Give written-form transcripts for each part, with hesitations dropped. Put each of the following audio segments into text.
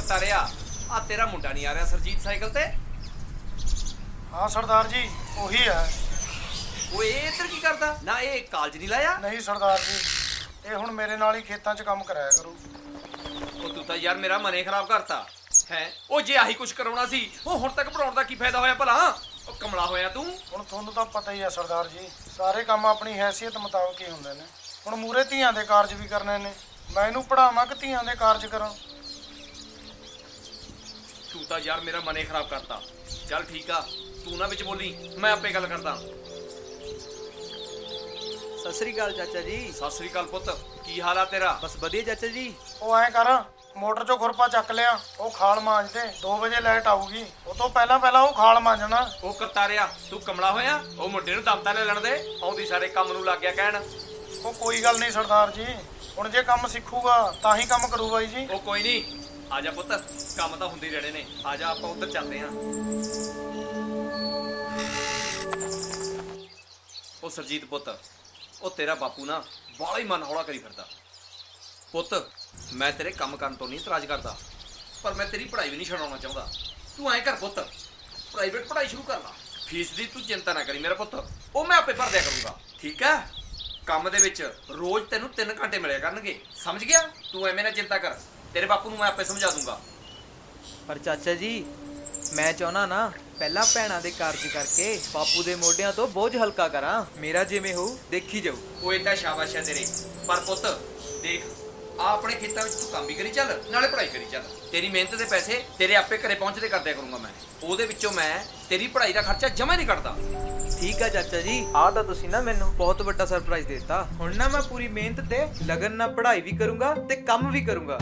करतारिया आ तेरा मुंडा नहीं आ रहा सरजीत साइकिल ते? हाँ सरदार जी वही है। वो इधर की करदा ना, ये कालज नहीं लाया? नहीं सरदार जी, ये हुण मेरे नाल ही खेतां 'च काम कराया करू। ਉਹ ਤੂੰ ਤਾਂ ਯਾਰ ਮੇਰਾ ਮਨ ਹੀ ਖਰਾਬ ਕਰਤਾ ਹੈ। ਉਹ ਜੇ ਆਹੀ ਕੁਝ ਕਰਾਉਣਾ ਸੀ ਉਹ ਹੁਣ ਤੱਕ ਪੜਾਉਣ ਦਾ ਕੀ ਫਾਇਦਾ ਹੋਇਆ ਭਲਾ? ਉਹ ਕਮਲਾ ਹੋਇਆ ਤੂੰ। ਹੁਣ ਤੁਹਾਨੂੰ ਤਾਂ ਪਤਾ ਹੀ ਹੈ ਸਰਦਾਰ ਜੀ, ਸਾਰੇ ਕੰਮ ਆਪਣੀ ਹੈਸੀਅਤ ਮੁਤਾਬਕ ਹੀ ਹੁੰਦੇ ਨੇ। ਹੁਣ ਮੂਰੇ ਧੀਆਂ ਦੇ ਕਾਰਜ ਵੀ ਕਰਨੇ ਨੇ, ਮੈਂ ਇਹਨੂੰ ਪੜਾਵਾਂ ਕਿ ਧੀਆਂ ਦੇ ਕਾਰਜ ਕਰਾਂ? ਤੂੰ ਤਾਂ ਯਾਰ ਮੇਰਾ ਮਨ ਹੀ ਖਰਾਬ ਕਰਤਾ। ਚੱਲ ਠੀਕ ਆ, ਤੂੰ ਨਾ ਵਿੱਚ ਬੋਲੀ, ਮੈਂ ਆਪੇ ਗੱਲ ਕਰਦਾ। ਸਤਿ ਸ੍ਰੀ ਅਕਾਲ ਚਾਚਾ ਜੀ। ਸਤਿ ਸ੍ਰੀ ਅਕਾਲ ਪੁੱਤ, ਕੀ ਹਾਲ ਆ ਤੇਰਾ? ਬਸ ਵਧੀਆ ਚਾਚਾ ਜੀ। ਉਹ ਐਂ ਕਰ, ਮੋਟਰ 'ਚੋਂ ਖੁਰਪਾ ਚੱਕ ਲਿਆ, ਉਹ ਖਾਲ ਮਾਂਜ ਦੇ। 2 ਵਜੇ ਲਾਈਟ ਆਊਗੀ, ਉਹ ਤੋਂ ਪਹਿਲਾਂ ਉਹ ਖਾਲ ਮਾਂਜਣਾ। ਉਹ ਕਰਤਾਰਿਆ ਤੂੰ ਕਮਲਾ ਹੋਇਆ? ਉਹ ਮੁੰਡੇ ਨੂੰ ਦਮ ਤਾਂ ਲੈ ਲੈਣ ਦੇ, ਆਉਂਦੀ ਸਾਰੇ ਕੰਮ ਨੂੰ ਲੱਗ ਗਿਆ ਕਹਿਣ। ਉਹ ਕੋਈ ਗੱਲ ਨਹੀਂ ਸਰਦਾਰ ਜੀ, ਹੁਣ ਜੇ ਕੰਮ ਸਿੱਖੂਗਾ ਤਾਂ ਹੀ ਕੰਮ ਕਰੂ ਬਾਈ ਜੀ। ਉਹ ਕੋਈ ਨਹੀਂ, ਆ ਜਾ ਪੁੱਤ, ਕੰਮ ਤਾਂ ਹੁੰਦੇ ਰਹਿਣੇ ਨੇ। ਆ ਜਾ ਆਪਾਂ ਉੱਧਰ ਚੱਲਦੇ ਆਂ। ਉਹ ਸਰਜੀਤ ਪੁੱਤ, ਉਹ ਤੇਰਾ ਬਾਪੂ ਨਾ ਬਾਹਲਾ ਹੀ ਮਨ ਹੌਲਾ ਕਰੀ ਫਿਰਦਾ। ਪੁੱਤ ਮੈਂ ਤੇਰੇ ਕੰਮ ਕਰਨ ਤੋਂ ਨਹੀਂ ਇਤਰਾਜ਼ ਕਰਦਾ, ਪਰ ਮੈਂ ਤੇਰੀ ਪੜ੍ਹਾਈ ਵੀ ਨਹੀਂ ਛਡਾਉਣਾ ਚਾਹੁੰਦਾ। ਤੂੰ ਐਂ ਕਰ ਪੁੱਤ, ਪ੍ਰਾਈਵੇਟ ਪੜ੍ਹਾਈ ਸ਼ੁਰੂ ਕਰ ਲਾ। ਫੀਸ ਦੀ ਤੂੰ ਚਿੰਤਾ ਨਾ ਕਰੀ ਮੇਰਾ ਪੁੱਤ, ਉਹ ਮੈਂ ਆਪੇ ਭਰ ਦਿਆ ਕਰੂੰਗਾ, ਠੀਕ ਹੈ? ਕੰਮ ਦੇ ਵਿੱਚ ਰੋਜ਼ ਤੈਨੂੰ 3 ਘੰਟੇ ਮਿਲਿਆ ਕਰਨਗੇ, ਸਮਝ ਗਿਆ? ਤੂੰ ਐਵੇਂ ਨਾ ਚਿੰਤਾ ਕਰ, ਤੇਰੇ ਬਾਪੂ ਨੂੰ ਮੈਂ ਆਪੇ ਸਮਝਾ ਦੂੰਗਾ। ਪਰ ਚਾਚਾ ਜੀ ਮੈਂ ਚਾਹੁੰਦਾ ਨਾ ਪਹਿਲਾਂ ਭੈਣਾਂ ਦੇ ਕਾਰਜ ਕਰਕੇ ਬਾਪੂ ਦੇ ਮੋਢਿਆਂ ਤੋਂ ਬੋਝ ਹਲਕਾ ਕਰਾਂ। ਮੇਰਾ ਜਿਵੇਂ ਹੋਊ ਦੇਖੀ ਜਾਊ। ਉਹ ਏਦਾਂ ਸ਼ਾਬਾਸ਼ ਹੈ ਤੇਰੇ, ਪਰ ਪੁੱਤ ਦੇਖ ਆ ਆਪਣੇ ਖੇਤਾਂ ਵਿੱਚ ਤੂੰ ਕੰਮ ਵੀ ਕਰੀ ਚੱਲ, ਨਾਲੇ ਪੜ੍ਹਾਈ ਕਰੀ ਚੱਲ। ਤੇਰੀ ਮਿਹਨਤ ਦੇ ਪੈਸੇ ਤੇਰੇ ਆਪੇ ਘਰੇ ਪਹੁੰਚਦੇ ਕਰਦਿਆ ਕਰੂੰਗਾ ਮੈਂ। ਉਹਦੇ ਵਿੱਚੋਂ ਮੈਂ ਤੇਰੀ ਪੜ੍ਹਾਈ ਦਾ ਖਰਚਾ ਜਮਾ ਨਹੀਂ ਕੱਢਦਾ। ਠੀਕ ਆ ਚਾਚਾ ਜੀ, ਆਹ ਤਾਂ ਤੁਸੀਂ ਨਾ ਮੈਨੂੰ ਬਹੁਤ ਵੱਡਾ ਸਰਪ੍ਰਾਈਜ਼ ਦੇ ਦਿੱਤਾ। ਹੁਣ ਨਾ ਮੈਂ ਪੂਰੀ ਮਿਹਨਤ ਤੇ ਲਗਨ ਨਾਲ ਪੜ੍ਹਾਈ ਵੀ ਕਰੂੰਗਾ ਤੇ ਕੰਮ ਵੀ ਕਰੂੰਗਾ।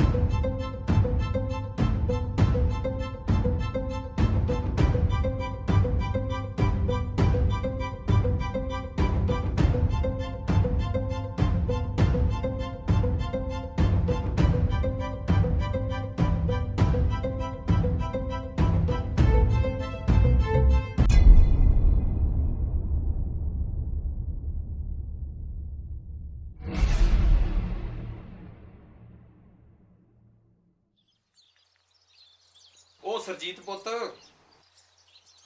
ਉਹ ਸਰਜੀਤ ਪੁੱਤ,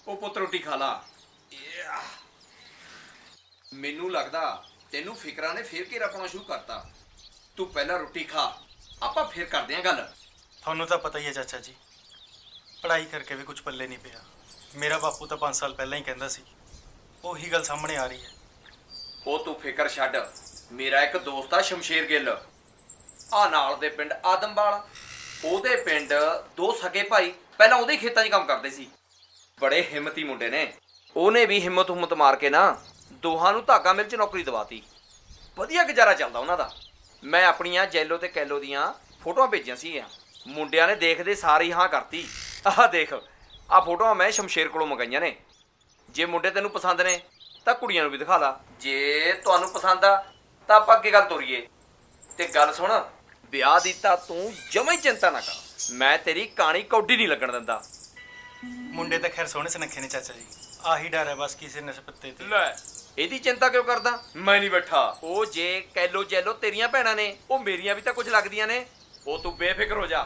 ਉਹ ਪੁੱਤ ਰੋਟੀ ਖਾ ਲਾ। ਮੈਨੂੰ ਲੱਗਦਾ ਤੈਨੂੰ ਫਿਕਰਾਂ ਨੇ ਫੇਰ ਘੇਰਾ ਪਾਉਣਾ ਸ਼ੁਰੂ ਕਰਤਾ। ਤੂੰ ਪਹਿਲਾਂ ਰੋਟੀ ਖਾ, ਆਪਾਂ ਫੇਰ ਕਰਦੇ ਆਂ ਗੱਲ। ਤੁਹਾਨੂੰ ਤਾਂ ਪਤਾ ਹੀ ਹੈ ਚਾਚਾ ਜੀ, ਪੜ੍ਹਾਈ ਕਰਕੇ ਵੀ ਕੁਝ ਪੱਲੇ ਨਹੀਂ ਪਿਆ। ਮੇਰਾ ਬਾਪੂ ਤਾਂ 5 ਸਾਲ ਪਹਿਲਾਂ ਹੀ ਕਹਿੰਦਾ ਸੀ, ਉਹੀ ਗੱਲ ਸਾਹਮਣੇ ਆ ਰਹੀ ਹੈ। ਉਹ ਤੂੰ ਫਿਕਰ ਛੱਡ, ਮੇਰਾ ਇੱਕ ਦੋਸਤ ਆ ਸ਼ਮਸ਼ੇਰ ਗਿੱਲ, ਆ ਨਾਲ ਦੇ ਪਿੰਡ ਆਦਮਵਾਲ। ਉਹਦੇ ਪਿੰਡ 2 ਸਕੇ ਭਾਈ ਪਹਿਲਾਂ ਉਹਦੇ ਖੇਤਾਂ 'ਚ ਕੰਮ ਕਰਦੇ ਸੀ। ਬੜੇ ਹਿੰਮਤੀ ਮੁੰਡੇ ਨੇ। ਉਹਨੇ ਵੀ ਹਿੰਮਤ ਮਾਰ ਕੇ ਨਾ ਦੋਹਾਂ ਨੂੰ ਧਾਗਾ ਮਿਲ 'ਚ ਨੌਕਰੀ ਦਵਾਤੀ। ਵਧੀਆ ਗੁਜ਼ਾਰਾ ਚੱਲਦਾ ਉਹਨਾਂ ਦਾ। ਮੈਂ ਆਪਣੀਆਂ ਜੈਲੋ ਤੇ ਕੈਲੋ ਦੀਆਂ ਫੋਟੋਆਂ ਭੇਜੀਆਂ ਸੀਗੀਆਂ, ਮੁੰਡਿਆਂ ਨੇ ਦੇਖਦੇ ਸਾਰੇ ਹੀ ਹਾਂ ਕਰਤੀ। ਆਹ ਦੇਖ, ਆਹ ਫੋਟੋਆਂ ਮੈਂ ਸ਼ਮਸ਼ੇਰ ਕੋਲੋਂ ਮੰਗਾਈਆਂ ਨੇ। ਜੇ ਮੁੰਡੇ ਤੈਨੂੰ ਪਸੰਦ ਨੇ ਤਾਂ ਕੁੜੀਆਂ ਨੂੰ ਵੀ ਦਿਖਾ ਲਾ। ਜੇ ਤੁਹਾਨੂੰ ਪਸੰਦ ਆ ਤਾਂ ਆਪਾਂ ਅੱਗੇ ਗੱਲ ਤੋਰੀਏ। ਤੇ ਗੱਲ ਸੁਣ, ਵਿਆਹ ਦੀ ਤਾਂ ਤੂੰ ਜਮਾਂ ਹੀ ਚਿੰਤਾ ਨਾ ਕਰ, ਮੈਂ ਤੇਰੀ ਕਹਾਣੀ ਕੌਡੀ ਨਹੀਂ ਲੱਗਣ ਦਿੰਦਾ। ਮੁੰਡੇ ਤਾਂ ਖੈਰ ਸੋਹਣੇ ਸੁਨੱਖੇ ਨੇ ਚਾਚਾ ਜੀ, ਆਹੀ ਡਰ ਹੈ ਬਸ ਕਿਸੇ ਨਸਪੱਤੇ ਤੇ। ਲੈ ਇਹਦੀ ਚਿੰਤਾ ਕਿਉਂ ਕਰਦਾ? ਮੈਂ ਨਹੀਂ ਬੈਠਾ। ਉਹ ਜੇ ਕੈਲੋ ਜੈਲੋ ਤੇਰੀਆਂ ਭੈਣਾਂ ਨੇ, ਉਹ ਮੇਰੀਆਂ ਵੀ ਤਾਂ ਕੁਝ ਲੱਗਦੀਆਂ ਨੇ। ਉਹ ਤੂੰ ਬੇਫਿਕਰ ਹੋ ਜਾ।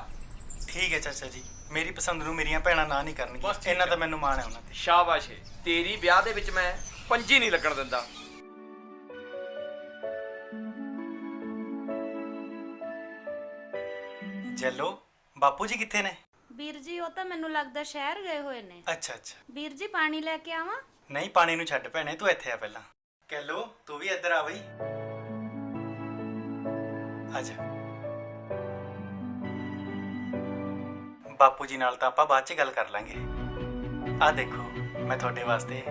ਠੀਕ ਹੈ ਚਾਚਾ ਜੀ, ਮੇਰੀ ਪਸੰਦ ਨੂੰ ਮੇਰੀਆਂ ਭੈਣਾਂ ਨਾ ਨਹੀਂ ਕਰਨਗੀਆਂ, ਇਹਨਾਂ ਤਾਂ ਮੈਨੂੰ ਮਾਣ ਹੈ ਉਹਨਾਂ ਤੇ। ਸ਼ਾਬਾਸ਼ ਏ, ਤੇਰੀ ਵਿਆਹ ਦੇ ਵਿੱਚ ਮੈਂ ਪੰਜੀ ਨਹੀਂ ਲੱਗਣ ਦਿੰਦਾ। ਜੈਲੋ ਬਾਪੂ ਜੀ ਕਿੱਥੇ ਨੇ? ਵੀਰ ਜੀ ਉਹ ਤਾਂ ਮੈਨੂੰ ਲੱਗਦਾ ਸ਼ਹਿਰ ਗਏ ਹੋਏ ਨੇ। ਅੱਛਾ ਅੱਛਾ, ਵੀਰ ਜੀ ਪਾਣੀ ਲੈ ਕੇ ਆਵਾਂ? ਨਹੀਂ ਪਾਣੀ ਨੂੰ ਛੱਡ ਭੈਣੇ, ਤੂੰ ਇੱਥੇ ਆ ਪਹਿਲਾਂ। ਕੈਲੋ ਤੂੰ ਵੀ ਇੱਧਰ ਆ ਬਈ, ਆ ਜਾ। ਬਾਪੂ ਜੀ ਨਾਲ ਤਾਂ ਆਪਾਂ ਬਾਅਦ 'ਚ ਗੱਲ ਕਰ ਲਾਂਗੇ। ਆ ਦੇਖੋ ਮੈਂ ਤੁਹਾਡੇ ਵਾਸਤੇ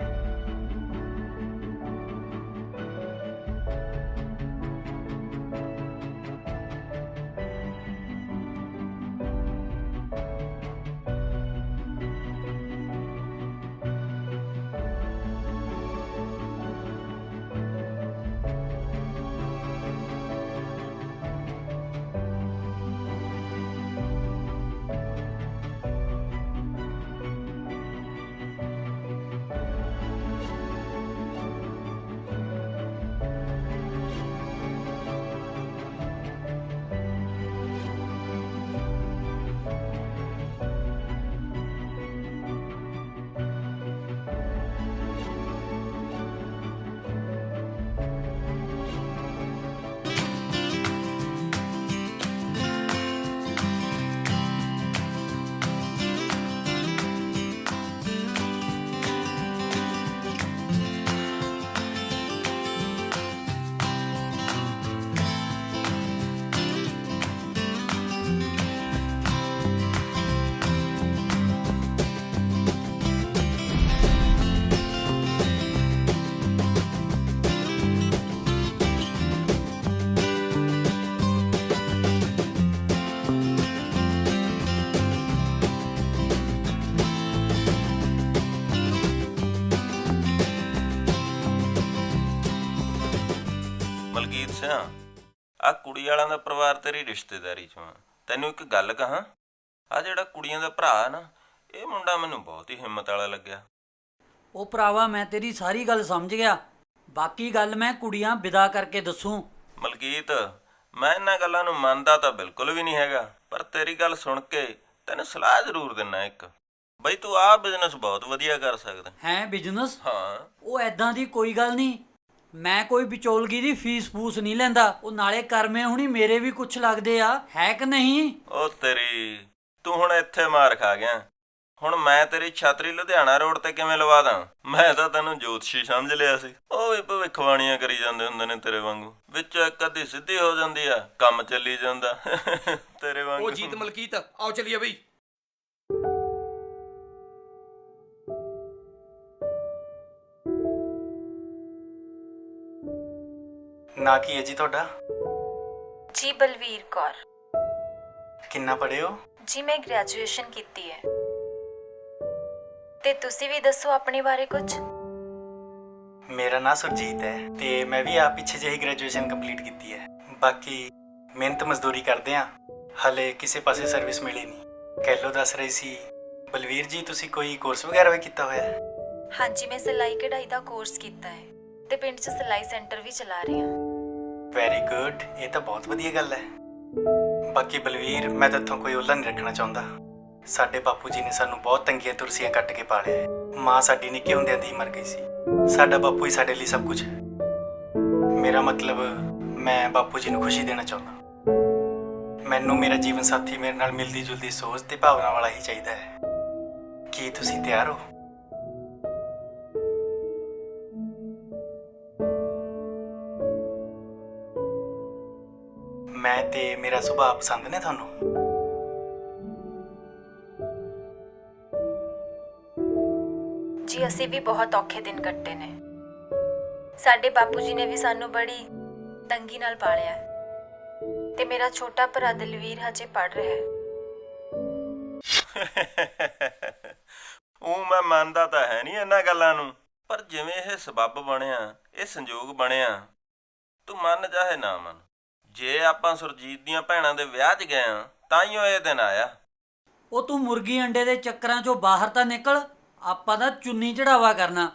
ਮਲਕੀਤ ਸਿਆ, ਆ ਕੁੜੀ ਵਾਲਿਆਂ ਦਾ ਪਰਿਵਾਰ ਤੇਰੀ ਰਿਸ਼ਤੇਦਾਰੀ ਚੋਂ ਆ। ਤੈਨੂੰ ਇੱਕ ਗੱਲ ਕਹਾਂ, ਆ ਜਿਹੜਾ ਕੁੜੀਆਂ ਦਾ ਭਰਾ ਨਾ, ਇਹ ਮੁੰਡਾ ਮੈਨੂੰ ਬਹੁਤ ਹੀ ਹਿੰਮਤ ਵਾਲਾ ਲੱਗਿਆ। ਉਹ ਭਰਾਵਾ ਮੈਂ ਤੇਰੀ ਸਾਰੀ ਗੱਲ ਸਮਝ ਗਿਆ, ਬਾਕੀ ਗੱਲ ਮੈਂ ਕੁੜੀਆਂ ਵਿਦਾ ਕਰਕੇ ਦੱਸੂ। ਮਲਕੀਤ, ਮੈਂ ਇਹਨਾਂ ਗੱਲਾਂ ਨੂੰ ਮੰਨਦਾ ਤਾਂ ਬਿਲਕੁਲ ਵੀ ਨਹੀਂ ਹੈਗਾ, ਪਰ ਤੇਰੀ ਗੱਲ ਸੁਣ ਕੇ ਤੈਨੂੰ ਸਲਾਹ ਜ਼ਰੂਰ ਦਿੰਨਾ ਇੱਕ। ਬਈ ਤੂੰ ਆਹ ਬਿਜ਼ਨਸ ਬਹੁਤ ਵਧੀਆ ਕਰ ਸਕਦਾ ਹੈ ਬਿਜ਼ਨਸ? ਹਾਂ। ਉਹ ਐਦਾਂ ਦੀ ਕੋਈ ਗੱਲ ਨਹੀਂ, ਮੈਂ ਕੋਈ ਵਿਚੋਲਗੀ ਦੀ ਫੀਸ ਫੂਸ ਨਹੀਂ ਲੈਂਦਾ। ਉਹ ਨਾਲੇ ਕਰਮੇ ਹੁਣੀ ਮੇਰੇ ਵੀ ਕੁਛ ਲੱਗਦੇ ਆ, ਹੈ ਕਿ ਨਹੀਂ? ਉਹ ਤੇਰੀ, ਤੂੰ ਹੁਣ ਇੱਥੇ ਮਾਰ ਖਾ ਗਿਆ। ਹੁਣ ਮੈਂ ਤੇਰੀ ਛਾਤਰੀ ਲੁਧਿਆਣਾ ਰੋਡ ਤੇ ਕਿਵੇਂ ਲਵਾ ਦਾਂ? ਮੈਂ ਤਾਂ ਤੈਨੂੰ ਜੋਤਸ਼ੀ ਸਮਝ ਲਿਆ ਸੀ। ਉਹ ਵੀ ਭਵਿੱਖਬਾਣੀਆਂ ਕਰੀ ਜਾਂਦੇ ਹੁੰਦੇ ਨੇ ਤੇਰੇ ਵਾਂਗੂ, ਵਿੱਚ ਇੱਕ ਅੱਧੀ ਸਿੱਧੀ ਹੋ ਜਾਂਦੀ ਆ, ਕੰਮ ਚੱਲੀ ਜਾਂਦਾ ਤੇਰੇ ਵਾਂਗੂ। ਉਹ ਜੀਤ ਮਲਕੀਤ, ਆਓ ਚੱਲੀਏ ਬਈ। ਨਾਂ ਕੀ ਹੈ ਜੀ ਤੁਹਾਡਾ? ਜੀ ਬਲਵੀਰ ਕੌਰ। ਕਿੰਨਾ ਪੜ੍ਹੇ ਹੋ? ਜੀ ਮੈਂ ਗ੍ਰੈਜੂਏਸ਼ਨ ਕੀਤੀ ਹੈ। ਤੇ ਤੁਸੀਂ ਵੀ ਦੱਸੋ ਆਪਣੇ ਬਾਰੇ ਕੁਝ। ਮੇਰਾ ਨਾਂ ਸੁਰਜੀਤ ਹੈ ਤੇ ਮੈਂ ਵੀ ਆਪ ਪਿੱਛੇ ਜਿਹੀ ਗ੍ਰੈਜੂਏਸ਼ਨ ਕੰਪਲੀਟ ਕੀਤੀ ਹੈ। ਬਾਕੀ ਮਿਹਨਤ ਮਜ਼ਦੂਰੀ ਕਰਦੇ ਹਾਂ, ਹਲੇ ਕਿਸੇ ਪਾਸੇ ਸਰਵਿਸ ਮਿਲੀ ਨਹੀਂ। ਕਹਿਲੋ ਦੱਸ ਰਹੀ ਸੀ ਬਲਵੀਰ ਜੀ, ਤੁਸੀਂ ਕੋਈ ਕੋਰਸ ਵਗੈਰਾ ਵੀ ਕੀਤਾ ਹੋਇਆ ਹੈ? ਹਾਂਜੀ, ਮੈਂ ਸਿਲਾਈ ਕਢਾਈ ਦਾ ਕੋਰਸ ਕੀਤਾ ਹੈ ਤੇ ਪਿੰਡ 'ਚ ਸਿਲਾਈ ਸੈਂਟਰ ਵੀ ਚਲਾ ਰਹੀ ਹਾਂ। ਵੈਰੀ ਗੁੱਡ, ਇਹ ਤਾਂ ਬਹੁਤ ਵਧੀਆ ਗੱਲ ਹੈ। ਬਾਕੀ ਬਲਵੀਰ, ਮੈਂ ਤਾਂ ਇੱਥੋਂ ਕੋਈ ਓਹਲਾ ਨਹੀਂ ਰੱਖਣਾ ਚਾਹੁੰਦਾ। ਸਾਡੇ ਬਾਪੂ ਜੀ ਨੇ ਸਾਨੂੰ ਬਹੁਤ ਤੰਗੀਆਂ ਤੁਰਸੀਆਂ ਕੱਟ ਕੇ ਪਾਲਿਆ ਹੈ। ਮਾਂ ਸਾਡੀ ਨਿੱਕੇ ਹੁੰਦਿਆਂ ਦੀ ਮਰ ਗਈ ਸੀ। ਸਾਡਾ ਬਾਪੂ ਹੀ ਸਾਡੇ ਲਈ ਸਭ ਕੁਝ ਹੈ। ਮੇਰਾ ਮਤਲਬ, ਮੈਂ ਬਾਪੂ ਜੀ ਨੂੰ ਖੁਸ਼ੀ ਦੇਣਾ ਚਾਹੁੰਦਾ। ਮੈਨੂੰ ਮੇਰਾ ਜੀਵਨ ਸਾਥੀ ਮੇਰੇ ਨਾਲ ਮਿਲਦੀ ਜੁਲਦੀ ਸੋਚ ਤੇ ਭਾਵਨਾ ਵਾਲਾ ਹੀ ਚਾਹੀਦਾ ਹੈ। ਕੀ ਤੁਸੀਂ ਤਿਆਰ ਹੋ? ਮੈਂ ਤੇ ਮੇਰਾ ਸੁਭਾਅ ਪਸੰਦ ਨੇ ਤੁਹਾਨੂੰ? ਜੀ ਅਸੀਂ ਵੀ ਬਹੁਤ ਔਖੇ ਦਿਨ ਕੱਟੇ ਨੇ। ਸਾਡੇ ਬਾਪੂ ਜੀ ਨੇ ਵੀ ਸਾਨੂੰ ਬੜੀ ਤੰਗੀ ਨਾਲ ਪਾਲਿਆ ਹੈ ਤੇ ਮੇਰਾ ਛੋਟਾ ਭਰਾ ਦਲਵੀਰ ਹਜੇ ਪੜ੍ਹ ਰਿਹਾ ਹੈ। ਉਹ ਮੈਂ ਮੰਨਦਾ ਤਾਂ ਹੈ ਨਹੀਂ ਇਹਨਾਂ ਗੱਲਾਂ ਨੂੰ, ਪਰ ਜਿਵੇਂ ਇਹ ਸਬੱਬ ਬਣਿਆ, ਇਹ ਸੰਜੋਗ ਬਣਿਆ, ਤੂੰ ਮੰਨ ਚਾਹੇ ਨਾ ਮੰਨ, ਜੇ ਆਪਾਂ ਸੁਰਜੀਤ ਦੀਆਂ ਭੈਣਾਂ ਦੇ ਵਿਆਹ 'ਚ ਗਏ ਆ ਤਾਂ ਹੀ ਇਹ ਦਿਨ ਆਇਆ। ਉਹ ਤੂੰ ਮੁਰਗੀ ਅੰਡੇ ਦੇ ਚੱਕਰਾਂ 'ਚੋਂ ਬਾਹਰ ਤਾਂ ਨਿਕਲ, ਆਪਾਂ ਦਾ ਚੁੰਨੀ ਚੜਾਵਾ ਕਰਨਾ।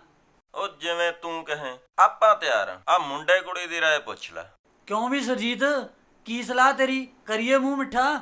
ਉਹ ਜਿਵੇਂ ਤੂੰ ਕਹੇ, ਆਪਾਂ ਤਿਆਰ ਆ। ਮੁੰਡੇ ਕੁੜੀ ਦੀ ਰਾਏ ਪੁੱਛ ਲੈ। ਕਿਉਂ ਵੀ ਸੁਰਜੀਤ, ਕੀ ਸਲਾਹ ਤੇਰੀ? ਕਰੀਏ ਮੂੰਹ ਮਿੱਠਾ।